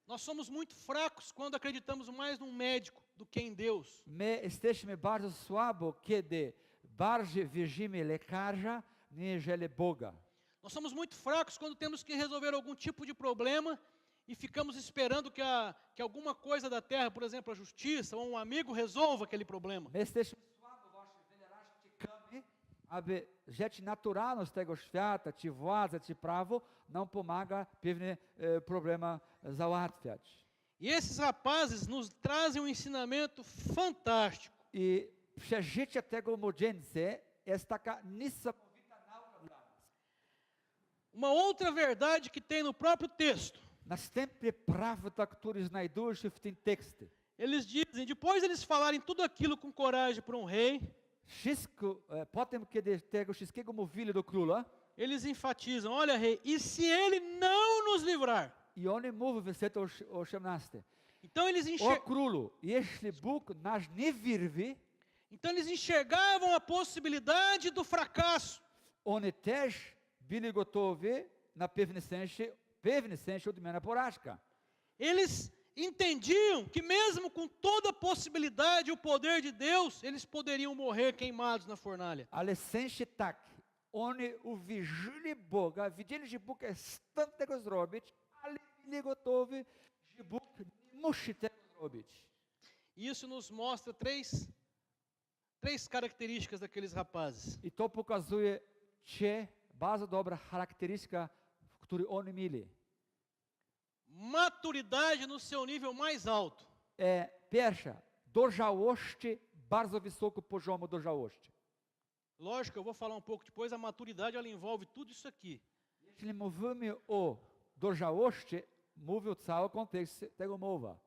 Nós somos muito fracos quando acreditamos mais num médico do que em Deus. My jesteśmy bardzo słabo, kiedy bardziej wierzymy lekarza, niżeli Boga. Nós somos muito fracos quando temos que resolver algum tipo de problema e ficamos esperando que alguma coisa da terra, por exemplo, a justiça ou um amigo resolva aquele problema. My jesteśmy słabo, właśnie wiele razy czekamy, aby rzeczy naturalne z tego świata, czy władza, czy prawo, não pomaga pewne problema załatwiać. E esses rapazes nos trazem um ensinamento fantástico. I przeżycie tego młodzieńca jest taka niesamowita nauka dla nas. Uma outra verdade que tem no próprio texto. Następnie prawda, który znajduje się w tym tekście. Eles dizem, depois eles falarem tudo aquilo com coragem para um rei, Wszystko, potem kiedy tego wszystkiego mówili do króla, eles enfatizam, olha rei, e se ele não nos livrar? i oni mówią w wersecie 18. Então eles, O królu, jeśli Bóg nas nie wyrwie, então eles enxergavam a possibilidade do fracasso. oni też byli gotowi na pewne sensie odmiana porażka. Eles entendiam que mesmo com toda a possibilidade e o poder de Deus, eles poderiam morrer queimados na fornalha. Ale sensie tak, oni uwierzyli Boga, widzieli, że Bóg jest w stanie tego zrobić, ale byli gotowi, że Bóg nie musi tego zrobić. Isso nos mostra três características daqueles rapazes. I to pokazuje, że bardzo dobra charakterystyka, którą oni mieli. Maturidade no seu nível mais alto. Pierwsza, dojrzałości, bardzo wysoko poziomu dojrzałości. Lógico, eu vou falar um pouco depois, a maturidade ela envolve tudo isso aqui. Jeśli mówimy o dojrzałości, mówi o całym kontekście tego mowa.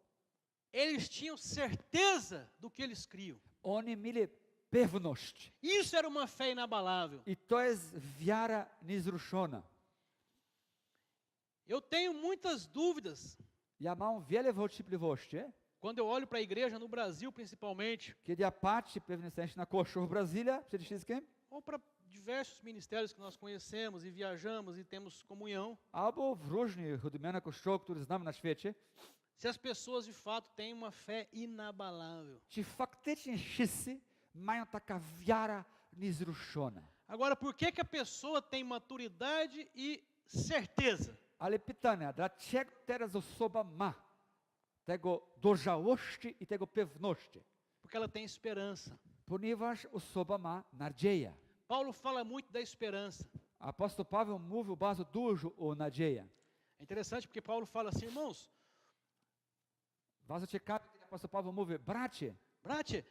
Eles tinham certeza do que eles criam. Oni mieli pewność. Isso era uma fé inabalável. I to jest wiara niezruszona. Eu tenho muitas dúvidas Ja mam wiele wątpliwości, quando eu olho para a igreja no Brasil, principalmente, kiedy ja patrzę w pewnym sensie na Kościół w Brazylii, przede wszystkim, ou para diversos ministérios que nós conhecemos e viajamos e temos comunhão, albo w różnych odmianach kościołów, które znamy na świecie, se as pessoas de fato têm uma fé inabalável. czy faktycznie wszyscy mają taka wiara niezruszona. Agora, por que que a pessoa tem maturidade e certeza? Ale pytanie, dlaczego teraz osoba ma tego dojrzałości i tego pewności? Porque ela tem esperança. Ponieważ osoba ma nadzieję. Paulo fala muito da esperança. Apóstol Paweł mówił bardzo dużo o nadziei. É interessante porque Paulo fala assim, irmãos, Bardzo ciekawe, kiedy apóstol Paweł mówi, bracie, bracie,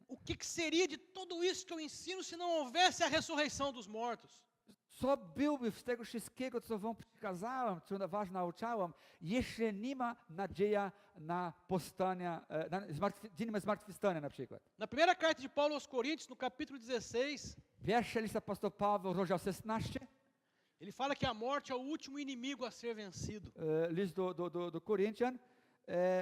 o que que seria de tudo isso que eu ensino se não houvesse a ressurreição dos mortos? co byłby z tego wszystkiego, co wam przekazałem, co was nauczałem, jeśli nie ma nadziei na powstanie, dzień zmartwychwstania na przykład. Na primeira carta de Paulo aos Coríntios, no capítulo 16, Pierwsza list apóstol Paweł, rozdział 16, ele fala que a morte é o último inimigo a ser vencido. list do Koryntian,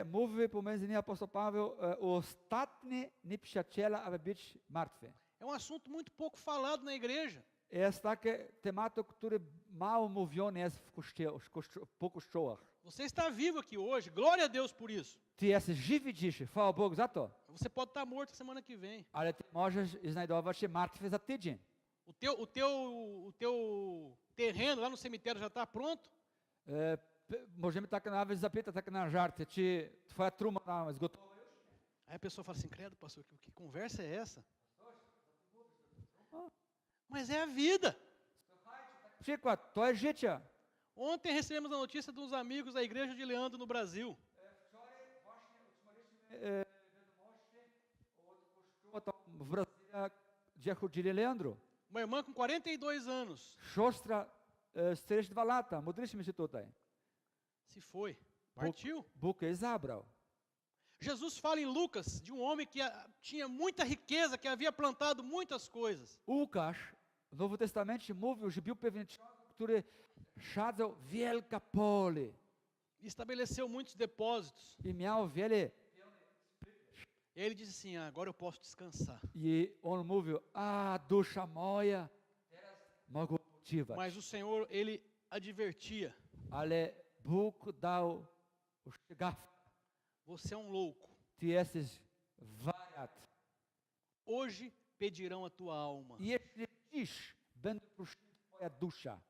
mówi pomiędzy innymi apóstol Paweł, ostatni nieprzyjaciela, aby być martwy. É um assunto muito pouco falado na igreja. Jest taki temat, który mało mówiony jest po kościołach. Você está vivo aqui hoje, glória a Deus por isso. Ty jesteś żywy dzisiaj, chwała Bogu za to, Você pode estar morto semana que vem. ale ty możesz znajdować się martwy za tydzień. O teu terreno lá no cemitério já está pronto? Możemy tak nawet zapytać tak na żarty, czy twoja trumna tam jest gotowa już? Aí a pessoa fala assim, credo, pastor, que conversa é essa? Mas é a vida. Przykład, to jest życie. Ontem recebemos a notícia de uns amigos da igreja de Leandro no Brasil. W Brazylii, gdzie chodzili Leandro. Uma irmã com 42 anos Siostra 42 lata, modliśmy się tutaj. se foi, partiu. Bóg jej zabrał. Jesus fala em Lucas de um homem que tinha muita riqueza, que havia plantado muitas coisas. Łukasz w Nowym Testamencie mówił, że był pewien człowiek, który sadzał wielkie pole E estabeleceu muitos depósitos. i miał wiele. E aí ele disse assim, agora eu posso descansar. I on mówił, dusza moja, teraz mogę odpoczywać. Mas o Senhor, ele advertia, Ale Bóg dał ostrzegawkę. você é um louco. Ty jesteś wariat. Hoje pedirão a tua alma. Jeśli dziś będzie prosiła twoja dusza,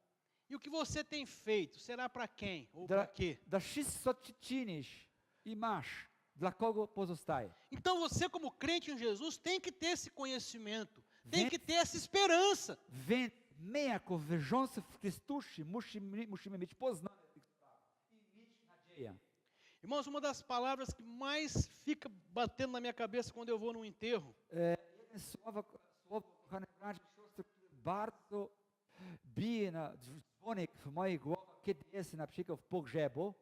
E o que você tem feito, será para quem ou para quê? da wszystko, co czynisz i masz, dla kogo pozostaje? Então você como crente em Jesus tem que ter esse conhecimento. tem que ter essa esperança. Więc my jako wierzący w Chrystusie musimy mieć poznanie tych spraw i mieć nadzieję. Irmãos, uma das palavras que mais fica batendo na minha cabeça quando eu vou num enterro Jedne słowo, kochane bracia i siostry, które bardzo bije na dzwonek w mojej głowie, kiedy jest na przykład w pogrzebu.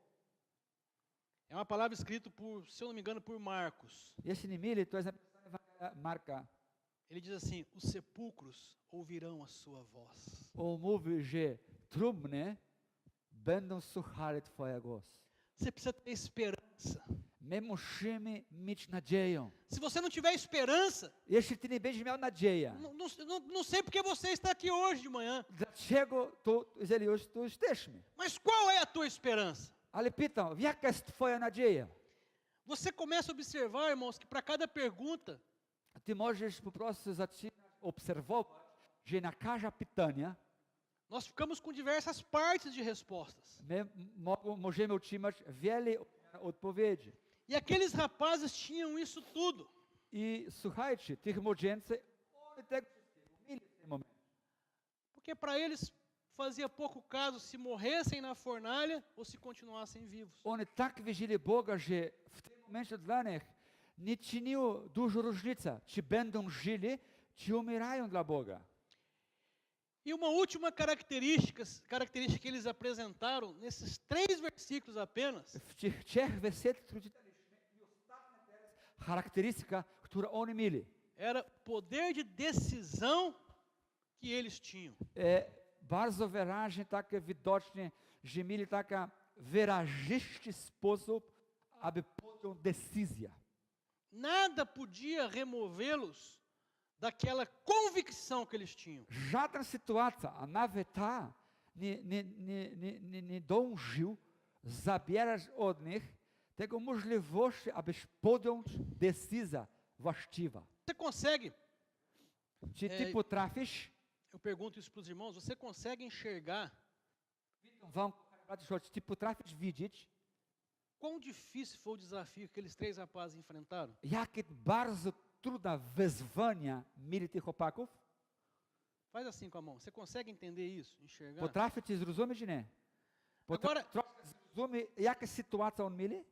é uma palavra escrita por, se eu não me engano, por Marcos. Jeśli nie mylę, to jest napisane w Ewangelii Marka. Ele diz assim: os sepulcros ouvirão a sua voz. On mówi, że trumny będą słuchali Twoja głos. Você precisa ter esperança. My musimy mieć nadzieję. Se você não tiver esperança, Jeśli Ty nie będziesz miał nadziei, não sei porque você está aqui hoje de manhã, dlaczego to, jeżeli już tu jesteśmy? mas qual é a tua esperança? Ale pytam, jaka jest Twoja nadzieja? Você começa a observar, irmãos, que para cada pergunta, Ty możesz po prostu zaczynać obserwować, że na każde pytanie nós ficamos com diversas partes de respostas. my możemy otrzymać wiele odpowiedzi. E aqueles rapazes tinham isso tudo. I słuchajcie, tych młodzieńcy, oni tego wszystkiego mieli w tym momencie. Porque para eles fazia pouco caso se morressem na fornalha ou se continuassem vivos. Oni tak wierzyli Boga, że w tym momencie dla nich nie czyniło dużo różnicy, czy będą żyli, czy umierają dla Boga. E uma última característica que eles apresentaram nesses 3 versículos apenas, W tych 3 wersetach, które czytaliśmy, i ostatnia teraz charakterystyka, którą oni mieli. era o poder de decisão que eles tinham. Bardzo wyraźnie, takie widocznie, że mieli taki wyrazisty sposób, aby podjąć decyzję. Nada podia removê-los daquela convicção que eles tinham. Żadna sytuacja, a nawet ta, nie dążył zabierać od nich tego możliwości, abyś podjąć decyzję właściwa. Você consegue, Czy ty potrafisz, eu pergunto isso para os irmãos, você consegue enxergar witam wam, czy ty potrafisz widzieć, quão difícil foi o desafio que aqueles 3 rapazes enfrentaram? jakie bardzo trudne wyzwania mieli tych chłopaków? Faz assim com a mão. Você consegue entender isso, enxergar? Potraficie zrozumieć, czy nie? Agora- Trochę zrozumieć, jaka sytuacja on mieli?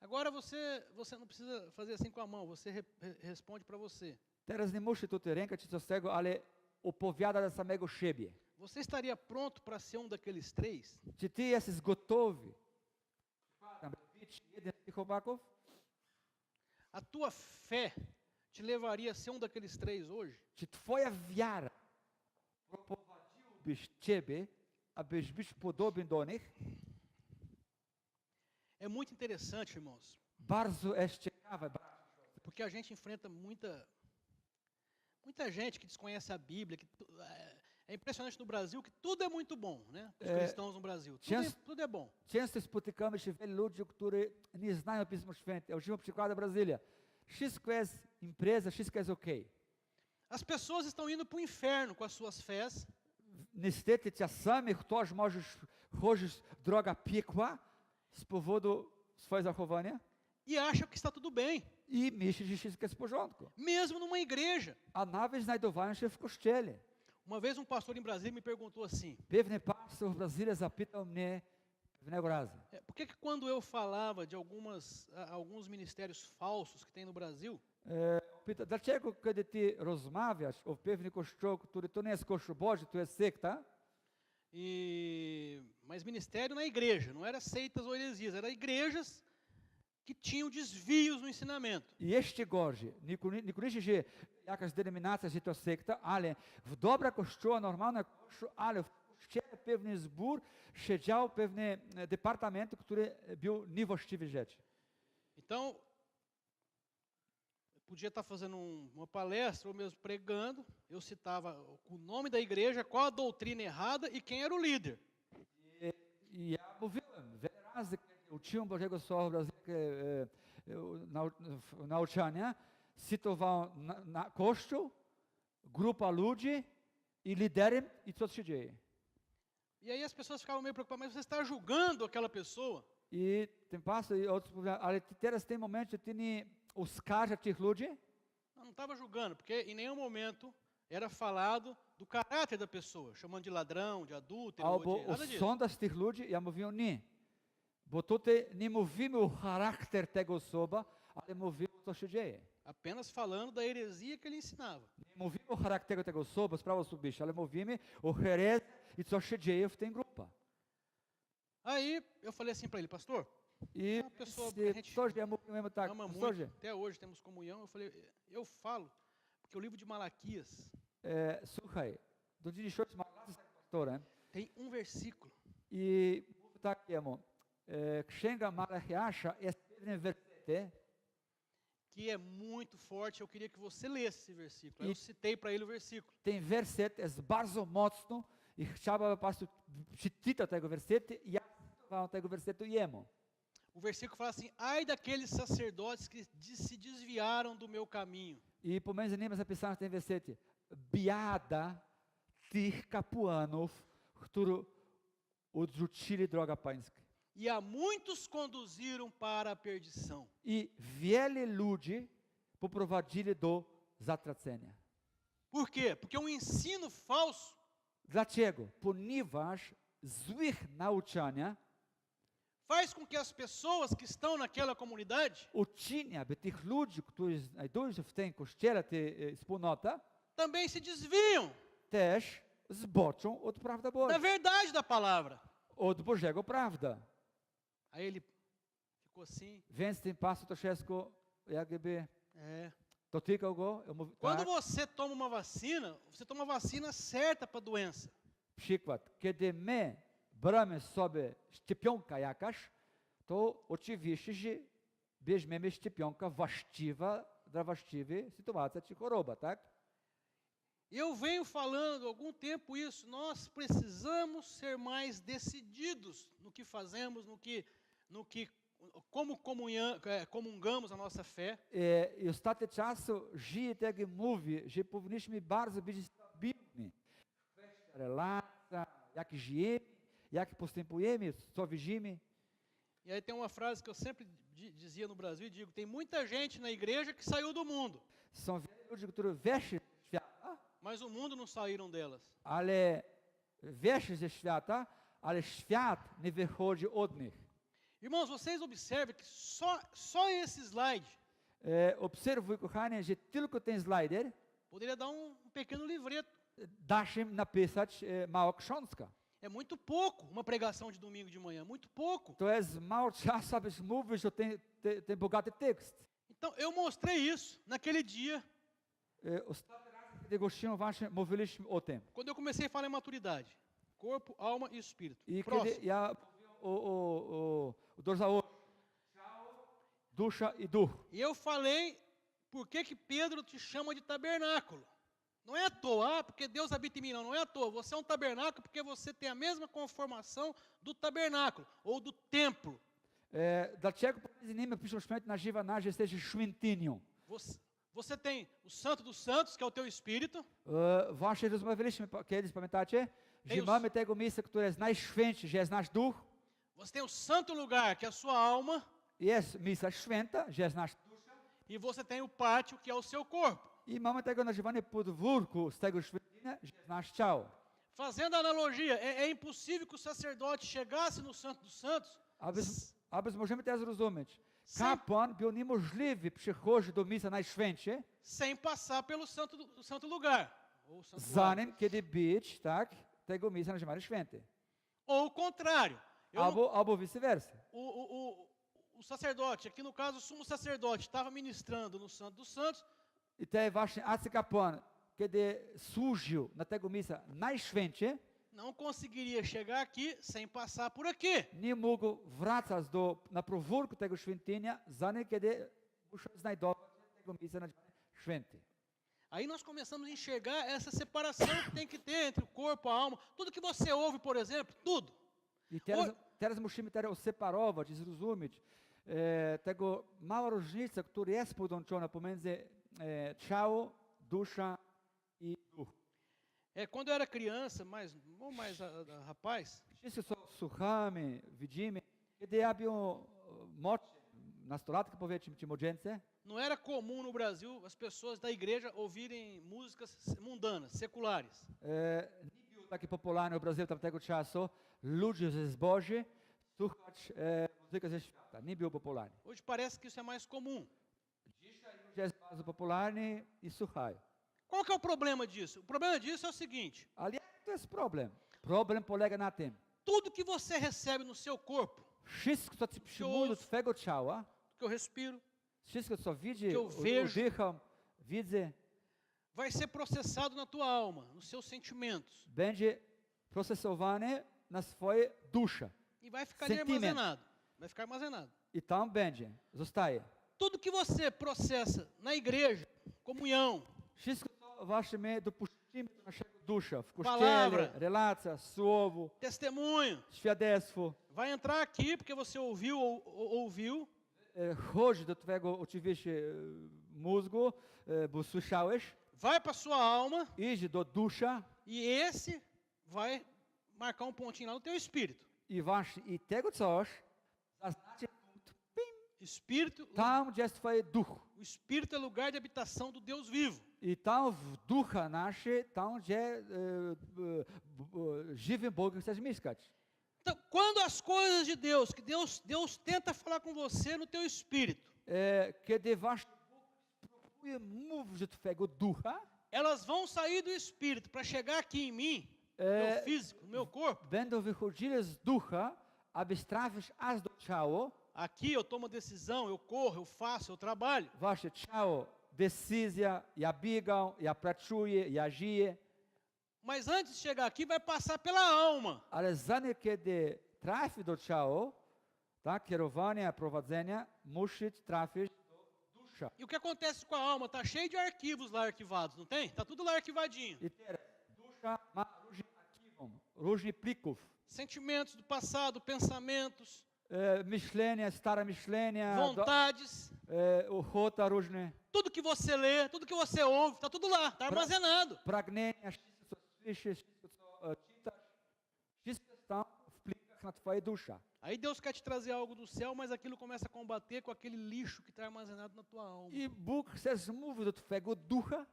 Agora você não precisa fazer assim com a mão, você responde para você. Teraz nie muszę tutaj rękę czy coś z tego, ale opowiada dla samego siebie. Você estaria pronto para ser um daqueles 3? Czy ty jesteś gotowy, aby być jeden z tych chłopaków? A tua fé te levaria a ser um daqueles 3 hoje? Czy twoja wiara prowadziłabyś ciebie, abyś być podobny do nich? É muito interessante, irmãos, Bardzo jest ciekawe, porque a gente enfrenta muita gente que desconhece a Bíblia, é impressionante no Brasil que tudo é muito bom, né? Os cristãos no Brasil, tudo é bom. Często spotykamy się wielu ludzi, którzy nie znają Pisma Święte. Ja używam przykładu Brazylia. Wszystko jest impreza, wszystko jest okej. As pessoas estão indo para o inferno com as suas fés, Niestety czasami ktoś może chodzić droga piekła z powodu swojego zachowania e acha que está tudo bem, i myśli, że wszystko jest w porządku. mesmo numa igreja. A nawet znajdowają się w kościele. Uma vez um pastor em Brasília me perguntou assim: Pewny pastor w Brazylii zapytał mnie pewnego razu. por que quando eu falava de alguns ministérios falsos que tem no Brasil, Pyta, dlaczego kiedy ty rozmawiasz o pewnym kościołu, który to nie jest kościół Boży, to jest sekta, mas ministério na igreja, não era seitas ou heresias, eram igrejas que tinham desvios no ensinamento. i jeszcze gorzej, niekoniecznie, że jakaś denominacja, że to sekta, ale w dobra kościoła, normalna kościół, ale w kościele pewny zbór siedział pewne departamenty, które był niewłaściwe rzeczy. Então, eu podia estar fazendo uma palestra ou mesmo pregando, eu citava o nome da igreja, qual a doutrina errada e quem era o líder. I ja mówiłem, wiele razy, kiedy uczyłem Bożego Słowa w Brazylii, nauczania, cytowałem na kościół, grupa ludzi i liderem i co się dzieje. E aí as pessoas ficavam meio preocupadas, mas você está julgando aquela pessoa? I ten pastor i outros powiedział, ale teraz w tym momencie ty nie oskarża tych ludzi? Não estava julgando, porque em nenhum momento era falado do caráter da pessoa, chamando de ladrão, de adúltero, ou Albo de nada disso. sonda z tych ludzi, ja mówię nie. Bo tutaj nie mówimy o charakter tego osoba, ale mówimy o co się dzieje. Apenas falando da heresia que ele ensinava. Nie mówimy o charakterze tego osoba, sprawa osobista, ale mówimy o herezji i co się dzieje w tej grupie. Aí eu falei assim para ele, pastor, E uma pessoa que a gente pastorze, ja mówiłem tak, ama muito, pastorze, até hoje temos comunhão, eu falei, eu falo, porque o livro de Malaquias słuchaj, do dzisiejszego mam z pastorem tem um versículo i mówię tak jemu, Księga Malachiasza jest pewnym wersecie, que é muito forte, eu queria que você lesse esse versículo. Aí eu citei para ele o versículo. ten werset jest bardzo mocno i chciałbym pastor przeczytać tego wersetu i ja cytowałem tego wersetu jemu. O versículo fala assim, ai daqueles sacerdotes que se desviaram do meu caminho. I pomiędzy nimi zapisano w tym wersecie, biada tych kapłanów, którzy odrzucili drogę pańską. E a muitos conduziram para a perdição. I wiele ludzi poprowadzili do zatracenia. Por quê? Porque um ensino falso Dlaczego? Ponieważ złych nauczania faz com que as pessoas que estão naquela comunidade uczynia, by tych ludzi, którzy znajdują się w tym kościele, tej wspólnota, também se desviam też zboczą od prawdy da Bożej, verdade da palavra. od Bożego prawda. Aí ele ficou assim, Więc ten pastor troszeczkę jakby é. dotykał go. Ja mówię, Quando tak, você toma uma vacina, você toma a vacina certa para a doença. przykład. Kiedy my bramy sobie szczepionkę jakaś, to oczywiście, że bierzemy szczepionkę właściwa dla właściwej sytuacji czy choroba, tak? Eu venho falando há algum tempo isso, nós precisamos ser mais decididos no que fazemos, como comungamos a nossa fé. I ostatnie czasu żyje tak jak mówi, że powinniśmy bardzo być stabilni. Kwestia relacji, jak żyjemy, jak postępujemy, co widzimy. E aí tem uma frase que eu sempre dizia no Brasil e digo, tem muita gente na igreja que saiu do mundo, Są wiele ludzi, którzy weszli w świat, mas o mundo não saíram delas. ale weszli ze świata, ale świat nie wychodzi od nich. Irmãos, vocês observem que só esse slide Obserwuj, kochanie, że tylko ten slider poderia dar um pequeno livreto. da się napisać mała książka. É muito pouco uma pregação de domingo de manhã, muito pouco. To jest mało czasu, abyś mówić o ten bogaty tekst. Então, eu mostrei isso naquele dia, Ostatni raz, kiedy gościłem właśnie, mówiliśmy o tym. quando eu comecei a falar em maturidade. Corpo, alma e espírito. I Próximo. kiedy ja mówię o doszałości, ciało, dusza i duch. E eu falei por que Pedro te chama de tabernáculo. Não é à toa, porque Deus habita em mim, não é à toa. Você é um tabernáculo porque você tem a mesma conformação do tabernáculo, ou do templo. Dlaczego pomiędzy nimi Pismo Święte nazywa nas, że jesteśmy świątynią? Você tem o Santo dos Santos, que é o teu espírito. Właśnie rozmawialiśmy kiedyś, pamiętacie? Że Deus. mamy tego miejsca, które jest najświętsze, że jest nasz duch. Você tem o santo lugar, que é a sua alma. Jest miejsca święta, że jest nasz dusza. E você tem o pátio, que é o seu corpo. I mamy tego nazywanie podwórku z tego świątynia, że jest nasz ciało. Fazendo a analogia, é impossível que o sacerdote chegasse no Santo dos Santos Aby możemy teraz zrozumieć. Kapłan był niemożliwy przychodzić do miejsca najświętsze, sem passar pelo santo lugar. Ou santo lugar. zanim kiedy być, tak, tego miejsca nazywane święte. Ou o contrário. Albo vice-versa. O sacerdote, aqui no caso o sumo sacerdote, estava ministrando no Santo dos Santos. I to właśnie arcykapłan, kiedy służył na tego miejsca najświętsze, Não conseguiria chegar aqui sem passar por aqui. nie mógł wracać na podwórku tego świątynia, zanim kiedy musiał znajdować tego miejsca nazywane święte. Aí nós começamos a enxergar essa separação que tem que ter entre o corpo, a alma. Tudo que você ouve, por exemplo, tudo. I teraz musimy teraz separować i zrozumieć tego mała różnica, która jest podłączona pomiędzy ciało, dusza i duch. Quando eu era criança, mais rapaz, Wszyscy słuchamy, widzimy. Kiedy ja był młodszy, nastolatki powiedzmy ci młodzieńcy, Não era comum no Brasil as pessoas da igreja ouvirem músicas mundanas, seculares. nie był taki popularny w Brazylii tamtego czasu, ludzie ze zboży słuchać muzykę ze świata. Nie był popularny. Hoje parece que isso é mais comum. Dzisiaj już jest bardzo popularny i słuchają. Qual que é o problema disso? O problema disso é o seguinte: Ale jaki to jest problem? Problem polega na tym, tudo que você recebe no seu corpo, wszystko, co ci przyjmuje do twojego ciała, que eu respiro, wszystko, co widzi, Que eu vejo. udycham, widzę, vai ser processado na tua alma, nos seus sentimentos, będzie procesowane na swoje dusze. e vai ficar ali Sentimento. armazenado. Vai ficar armazenado. I tam będzie, zostaje. Tudo que você processa na igreja, comunhão, Wszystko, co właśnie my dopuścimy do naszego dusza, w Palavra. kościele, relacja, słowo, testemunho, świadectwo, vai entrar aqui porque você ouviu ou ouviu, chodzi do twojego oczywiście mózgu, bo słyszałeś, vai para sua alma idzie do dusza e esse vai marcar um pontinho lá no teu espírito. i właśnie i tego coś zaznaczy punkt, pim, Espírito, tam, gdzie jest twoje duch. o espírito é lugar de habitação do Deus vivo. I tam w ducha nasze, tam gdzie żywym Bogiem chcesz mieszkać. Então, quando as coisas de Deus, que Deus tenta falar com você no teu espírito, Kiedy właśnie Bóg próbuje mówić do twojego ducha, elas vão sair do espírito para chegar aqui em mim, no meu físico, no meu corpo. będą wychodziły z ducha, aby trafić aż do ciała. Aqui eu tomo decisão, eu corro, eu faço, eu trabalho. Wasze ciało, decyzja, ja biegam, ja pracuję, ja żyję. Mas antes de chegar aqui, vai passar pela alma. Ale zanim kiedy trafi do ciała, tak, kierowania, prowadzenia, musi trafić do dusza. E o que acontece com a alma? Está cheio de arquivos lá arquivados, não tem? Está tudo lá arquivadinho. I teraz dusza ma różne archiwum, różnych plików. Sentimentos do passado, pensamentos, Myślenia, stare myślenia, vontades, ochota różne, tudo que você lê, tudo que você ouve, está tudo lá, está armazenado. pragnienia, wszystko co słyszysz, wszystko co czytasz, wszystko jest tam w plikach na twoje dusza. Aí Deus quer te trazer algo do céu, mas aquilo começa a combater com aquele lixo que está armazenado na tua alma. I Bóg chce zmówić do twojego ducha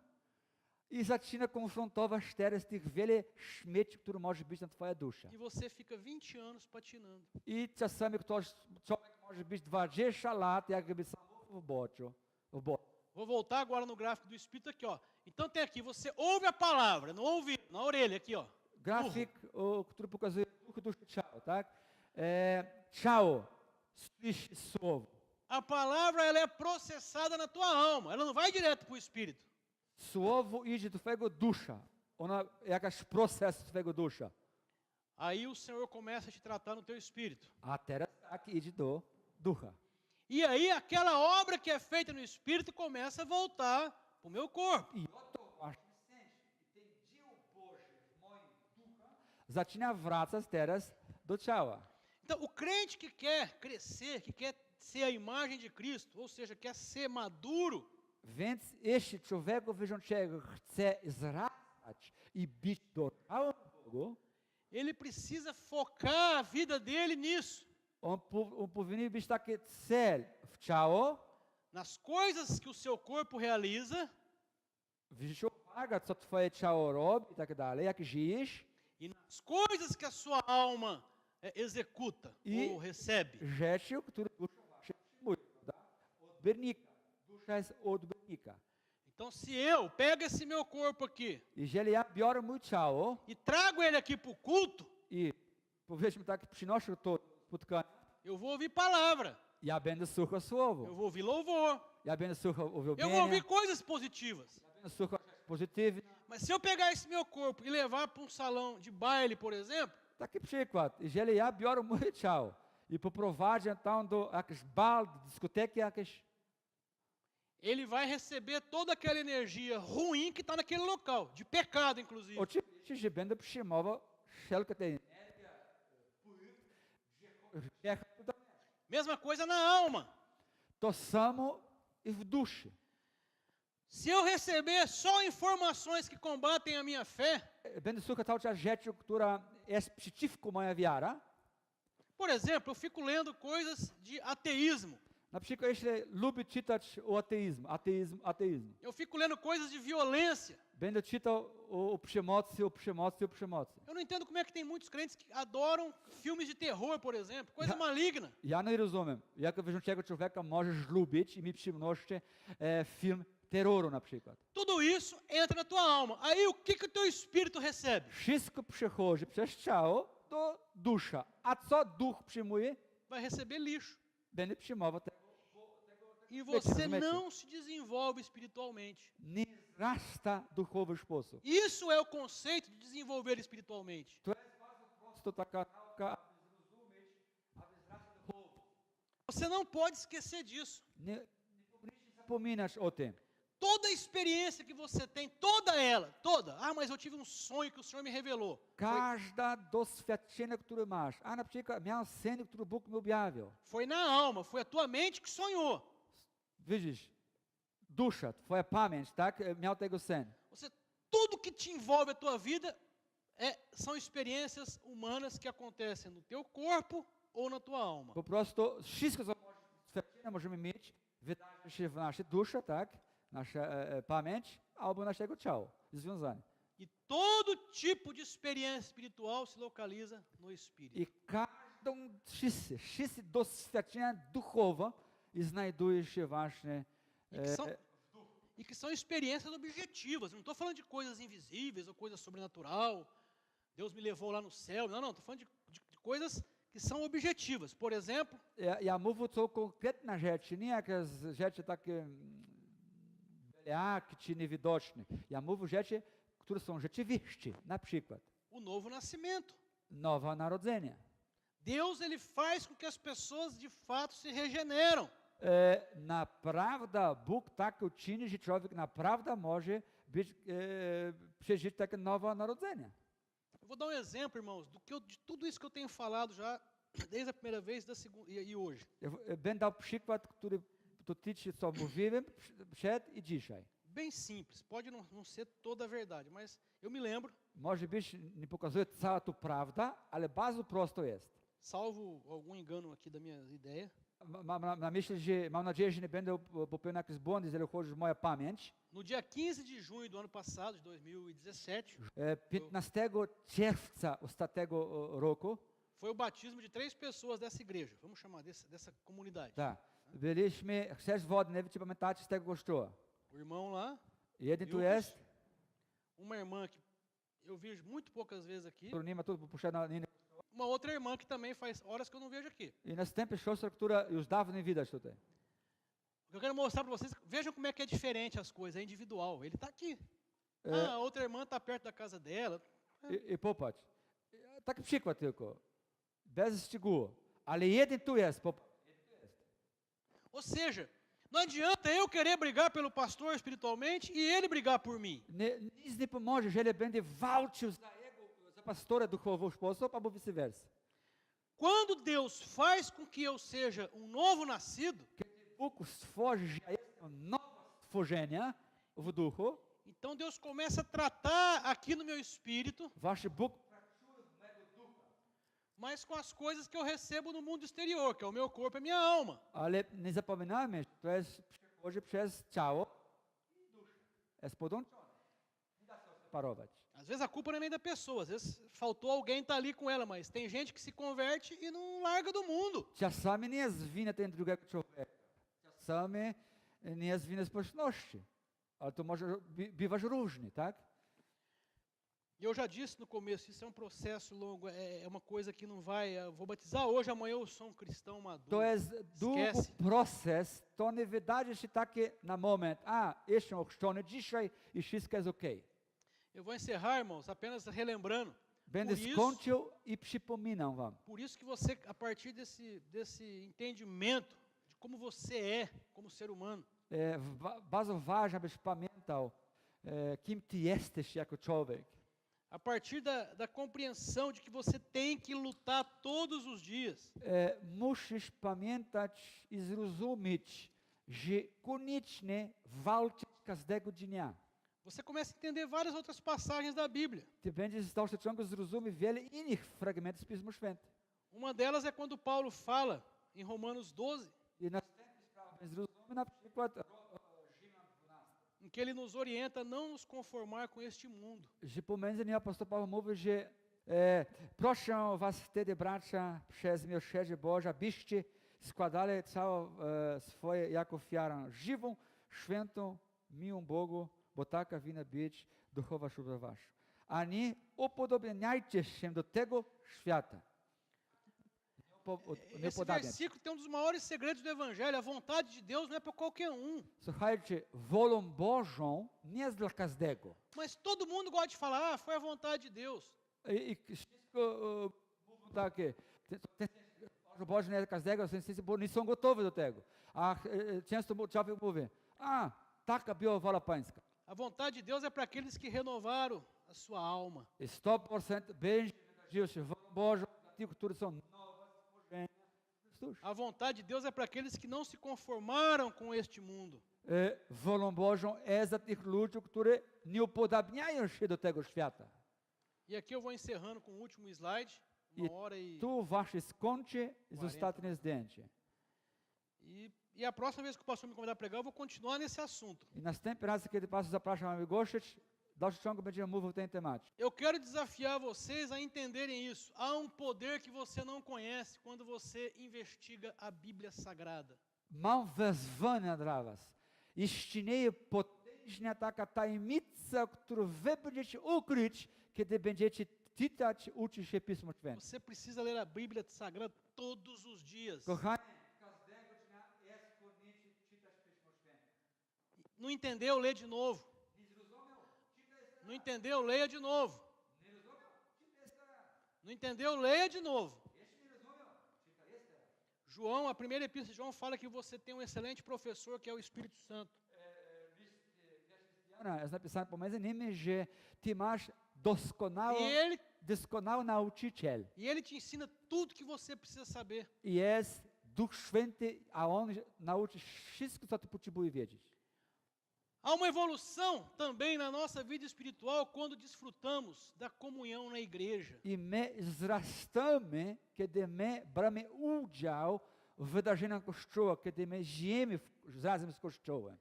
i zaczyna konfrontować teraz tych wiele śmieci, które może być na twoja dusza. E você fica 20 anos patinando. I czasami człowiek może być 20 lat, jakby sam w boczu. Vou voltar agora no gráfico do Espírito aqui, ó. Então tem aqui, você ouve a palavra, no ouvido, na orelha aqui, ó. Grafik, który pokazuje duch, duszę, ciało, tak? Ciało, słyszy słowo. A palavra, ela é processada na tua alma, ela não vai direto para o Espírito. Słowo idzie do twojego dusza. Ona jakaś proces twojego dusza. Aí o Senhor começa a te tratar no teu Espírito. A teraz tak idzie do ducha. E aí aquela obra que é feita no Espírito começa a voltar para o meu corpo. I oto właśnie sędzi. I ten dzieło Boże w moim duchu zaczyna wracać teraz do ciała. Então, o crente que quer crescer, que quer ser a imagem de Cristo, ou seja, quer ser maduro, Więc jeśli człowiek wierzącego chce wzrastać i być dojrzałym Bogu, ele precisa focar a vida dele nisso. on powinien być taki cel w ciało, Nas coisas que o seu corpo realiza zwróć uwagę, co twoje ciało robi i tak dalej, jak żyjesz, e nas coisas que a sua alma executa E- ou recebe. rzeczy, które dusza właśnie przyjmuje, prawda? Odbiornika. Dusza jest odbiornika. Então, se eu pego esse meu corpo aqui Jeżeli ja biorę mój ciało e trago ele aqui para o culto, i powiedzmy tak, przynoszę to spotkanie, eu vou ouvir palavra, ja będę słuchał eu słowo, vou ouvir louvor, ja będę słuchał eu vou uwielbienia, ouvir coisas positivas. ja będę słuchał rzeczy pozytywnych. Mas se eu pegar esse meu corpo e levar para um salão de baile, por exemplo, Taki przykład, jeżeli ja biorę moje ciało i poprowadzę tam do jakiejś bal, do dyskoteki jakieś, ele vai receber toda aquela energia ruim que está naquele local, de pecado, inclusive. oczywiście, że będę przyjmował wszelką tę energię, grzechu. Mesma coisa na alma. To samo i w duszy. Se eu receber só informações que combatem a minha fé, Będę słuchał cały czas rzeczy, która jest przeciwko moja wiara. por exemplo, eu fico lendo coisas de ateísmo. Na przykład, jeśli lubię czytać o ateizm, eu fico lendo coisas de violência. będę czytał o przemocy. Eu não entendo como é que tem muitos crentes que adoram filmes de terror, por exemplo, coisa maligna. Ja nie rozumiem, jak wierzącego człowieka możesz lubić i mieć przyjemność film terroru na przykład. Tudo isso entra na tua alma. Aí o que o teu espírito recebe? Wszystko przechodzi przez ciało do dusza. A co duch przyjmuje? Vai receber lixo. Będzie przyjmował E você não se desenvolve espiritualmente. nie rasta duchowy sposób. Isso é o conceito de desenvolver espiritualmente. To jest bardzo prosto taka nauka, aby zrozumieć, aby wzrastać duchowo. Você não pode esquecer disso. Nie powinniście zapominać o tym. Toda a experiência que você tem, toda ela, toda. Ah, mas eu tive um sonho que o Senhor me revelou. Każda doświadczenie, które masz, a na przykład miałem sen, który Bóg mi objawił. Foi na alma, foi a tua mente que sonhou. Widzisz, dusza, twoja pamięć, tak, miał tego sen. Tudo que te envolve a tua vida são experiências humanas que acontecem no teu corpo ou na tua alma. Po prostu wszystko, co doświadczenia możemy mieć, wydarzy się w naszej duszy, tak, nasza pamięć, albo naszego ciała, związane. E todo tipo de experiência espiritual se localiza no espírito. I wszyscy doświadczenia duchowe znajduje się właśnie E que são experiências objetivas. Não estou falando de coisas invisíveis ou coisa sobrenatural. Deus me levou lá no céu. Não, estou falando de coisas que são objetivas. Por exemplo, ja mówię to konkretne rzeczy, nie jakieś rzeczy takie beliaki czy niewidoczne. Ja mówię rzeczy, które są rzeczywiste. Na przykład o novo nascimento. nowe narodzenie. Deus ele faz com que as pessoas de fato se regeneram. Naprawdę Bóg tak uczyni, że człowiek naprawdę może przeżyć takie nowe narodzenie. Eu vou dar um exemplo, irmãos, de tudo isso que eu tenho falado já desde a primeira vez da segunda, e hoje. Będę dał przykład, który dotyczy, co mówiłem przed i dzisiaj. Bem simples, pode não ser toda a verdade, mas eu me lembro. Może być, nie pokazuje cała tu prawda, ale bardzo prosto jest. Salvo algum engano aqui da minha ideia. Mam nadzieję, że nie będę popełniał jakichś błędów, jeżeli chodzi o moją pamięć. No dia 15 de junho do ano passado, de 2017, 15 czerwca ostatniego roku, foi o batismo de 3 pessoas dessa igreja, vamos chamar dessa comunidade. tak, byliśmy 6 wody, nie wiem, czy pamiętacie z tego kościoła. O irmão lá, Jeden tu Lucas, jest, uma irmã que eu vejo muito poucas vezes aqui, który nie ma tu puszczana linii. uma outra irmã que também faz horas que eu não vejo aqui. I następna siostra, która już dawno nie widać tutaj. O que eu quero mostrar para vocês, vejam como é que é diferente as coisas, é individual. Ele está aqui. A outra irmã está perto da casa dela. I popatrz, taki przykład tylko, bez szczegółów, ale jeden tu jest, popatrz. Ou seja, não adianta eu querer brigar pelo pastor espiritualmente e ele brigar por mim. Nic nie pomoże, jeżeli będzie walczył za pastora duchowo sposób, albo vice-versa. Quando Deus faz com que eu seja um novo nascido, Kiedy Bóg stworzy, że jestem nowe stworzenie w duchu, então Deus começa a tratar aqui no meu espírito, wasz Bóg pracuje w mego ducha. mas com as coisas que eu recebo no mundo exterior, que é o meu corpo e a minha alma. Ale nie zapominajmy, to jest przechodzi przez ciało i duszę. Jest podłączone. Nie da się separować. Às vezes a culpa não é nem da pessoa, às vezes faltou alguém estar ali com ela, mas tem gente que se converte e não larga do mundo. Czasami nie jest wina ten drugiego człowieka. Czasami nie jest wina społeczności. Ale to może bywać różnie, tak? E eu já disse no começo, isso é um processo longo, é uma coisa que não vai, eu vou batizar hoje, amanhã eu sou um cristão maduro. To jest długi proces, to nie wydaje się takie na moment, jestem ochrzczony dzisiaj i wszystko jest okej. Eu vou encerrar, irmãos, apenas relembrando. Będę skończył i przypominam wam. Por isso que você, a partir desse entendimento de como você é como ser humano, Bardzo ważne, abyś pamiętał, kim ty jesteś jako człowiek. a partir da compreensão de que você tem que lutar todos os dias. Musisz pamiętać i zrozumieć, że koniecznie walczyć każdego dnia. Você começa a entender várias outras passagens da Bíblia. Ty będziesz stał się ciągle zrozumieć wiele innych fragmentów z Pisma Świętego. Uma delas é quando Paulo fala em Romanos 12, I następny zrozumy na przykład em que ele nos orienta a não nos conformar com este mundo, że pomiędzy nim apostoł Paweł mówi, że proszę was wtedy, bracia, przez miłosierdzie Boże, abyście składali całe swoje jako ofiarę żywą, świętą, miłą Bogu, bo taka winna być duchowa służba wasza. A nie upodobniajcie się do tego świata. Nie esse upodabniać. versículo tem um dos maiores segredos do Evangelho. A vontade de Deus não é para qualquer um. Słuchajcie, wolą Bożą nie jest dla każdego. Mas todo mundo gosta de falar, foi a vontade de Deus. I wszystko mówią takie, wolą Bożą nie jest dla każdego, bo nie są gotowi do tego. A często człowiek mówi, taka była wola pańska. A vontade de Deus é para aqueles que renovaram a sua alma. I 100% będzie wydarzyło się wolą Bożą dla tych, którzy są nowe stworzenia w Chrystusie. A vontade de Deus é para aqueles que não se conformaram com este mundo. Wolą Bożą jest dla tych ludzi, którzy nie upodabniają się do tego świata. E aqui eu vou encerrando com o último slide, uma hora e... Tu wasze skończy z 40. ostatnie zdjęcie. E a próxima vez que o pastor me convidar a pregar, eu vou continuar nesse assunto. I następny raz, kiedy pastor zaprasza mamy gościć, w dalszym ciągu będziemy mówić o tej temacie. Eu quero desafiar vocês a entenderem isso. Há um poder que você não conhece quando você investiga a Bíblia Sagrada. Mam wezwanie dla was. Istnieje potężna taka tajemnica, którą wy będziecie ukryć, kiedy będziecie czytać, uczyć się Pismo Święte. Você precisa ler a Bíblia Sagrada todos os dias. Kochani, każdego dnia jest konieczne czytać Pismo Święte. Não entendeu? Lê de novo. Nie zrozumiał? Czytaj jeszcze raz. Não entendeu? Leia de novo. Nie rozumiał? Czytaj jeszcze raz. Não entendeu? Leia de novo. Jeśli nie rozumiał, czytaj jeszcze raz. João, a primeira epístola de João fala que você tem um excelente professor que é o Espírito Santo. Jest napisane pomiędzy nimi, że ty masz doskonały nauczyciel. E ele te ensina tudo que você precisa saber. I jest Duch Święty, a On nauczy wszystko, co ty potrzebujesz wiedzieć. Há uma evolução também na nossa vida espiritual quando desfrutamos da comunhão na igreja. I my wzrastamy, kiedy my bramy udział w wydarzeniach Kościoła, kiedy my żyjemy razem z Kościołem.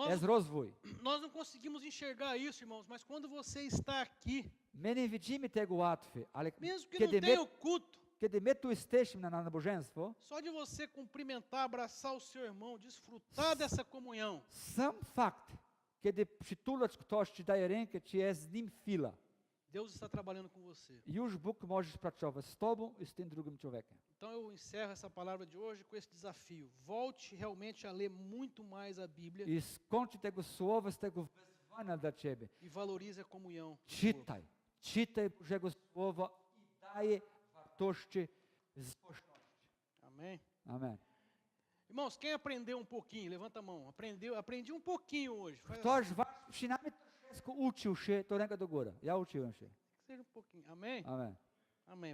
Jest rozwój. Nós não conseguimos enxergar isso, irmãos, mas quando você está aqui, My nie widzimy tego łatwiej, ale mesmo que não kiedy tenha o culto, kiedy my tu jesteśmy na nabożeństwo, só de você cumprimentar, abraçar o seu irmão, desfrutar dessa comunhão, sam fakt, kiedy przytulać ktoś, ci daje rękę, czy jest z nim chwila, Deus está trabalhando com você. już Bóg może pracować z tobą i z tym drugim człowiekiem. Então eu encerro essa palavra de hoje com esse desafio. Volte realmente a ler muito mais a Bíblia I skończy tego słowa, z tego wezwania dla ciebie. e valorize a comunhão. Czytaj Bożego Słowa i daje wartości z społeczności. Amém? Amen. Irmãos, quem aprendeu um pouquinho, levanta a mão. Aprendi um pouquinho hoje. Faz Ktoś was przynajmniej troszeczkę uczył się, to ręka do góry. Ja uczyłem się. que seja um pouquinho. Amém? Amen. Amém.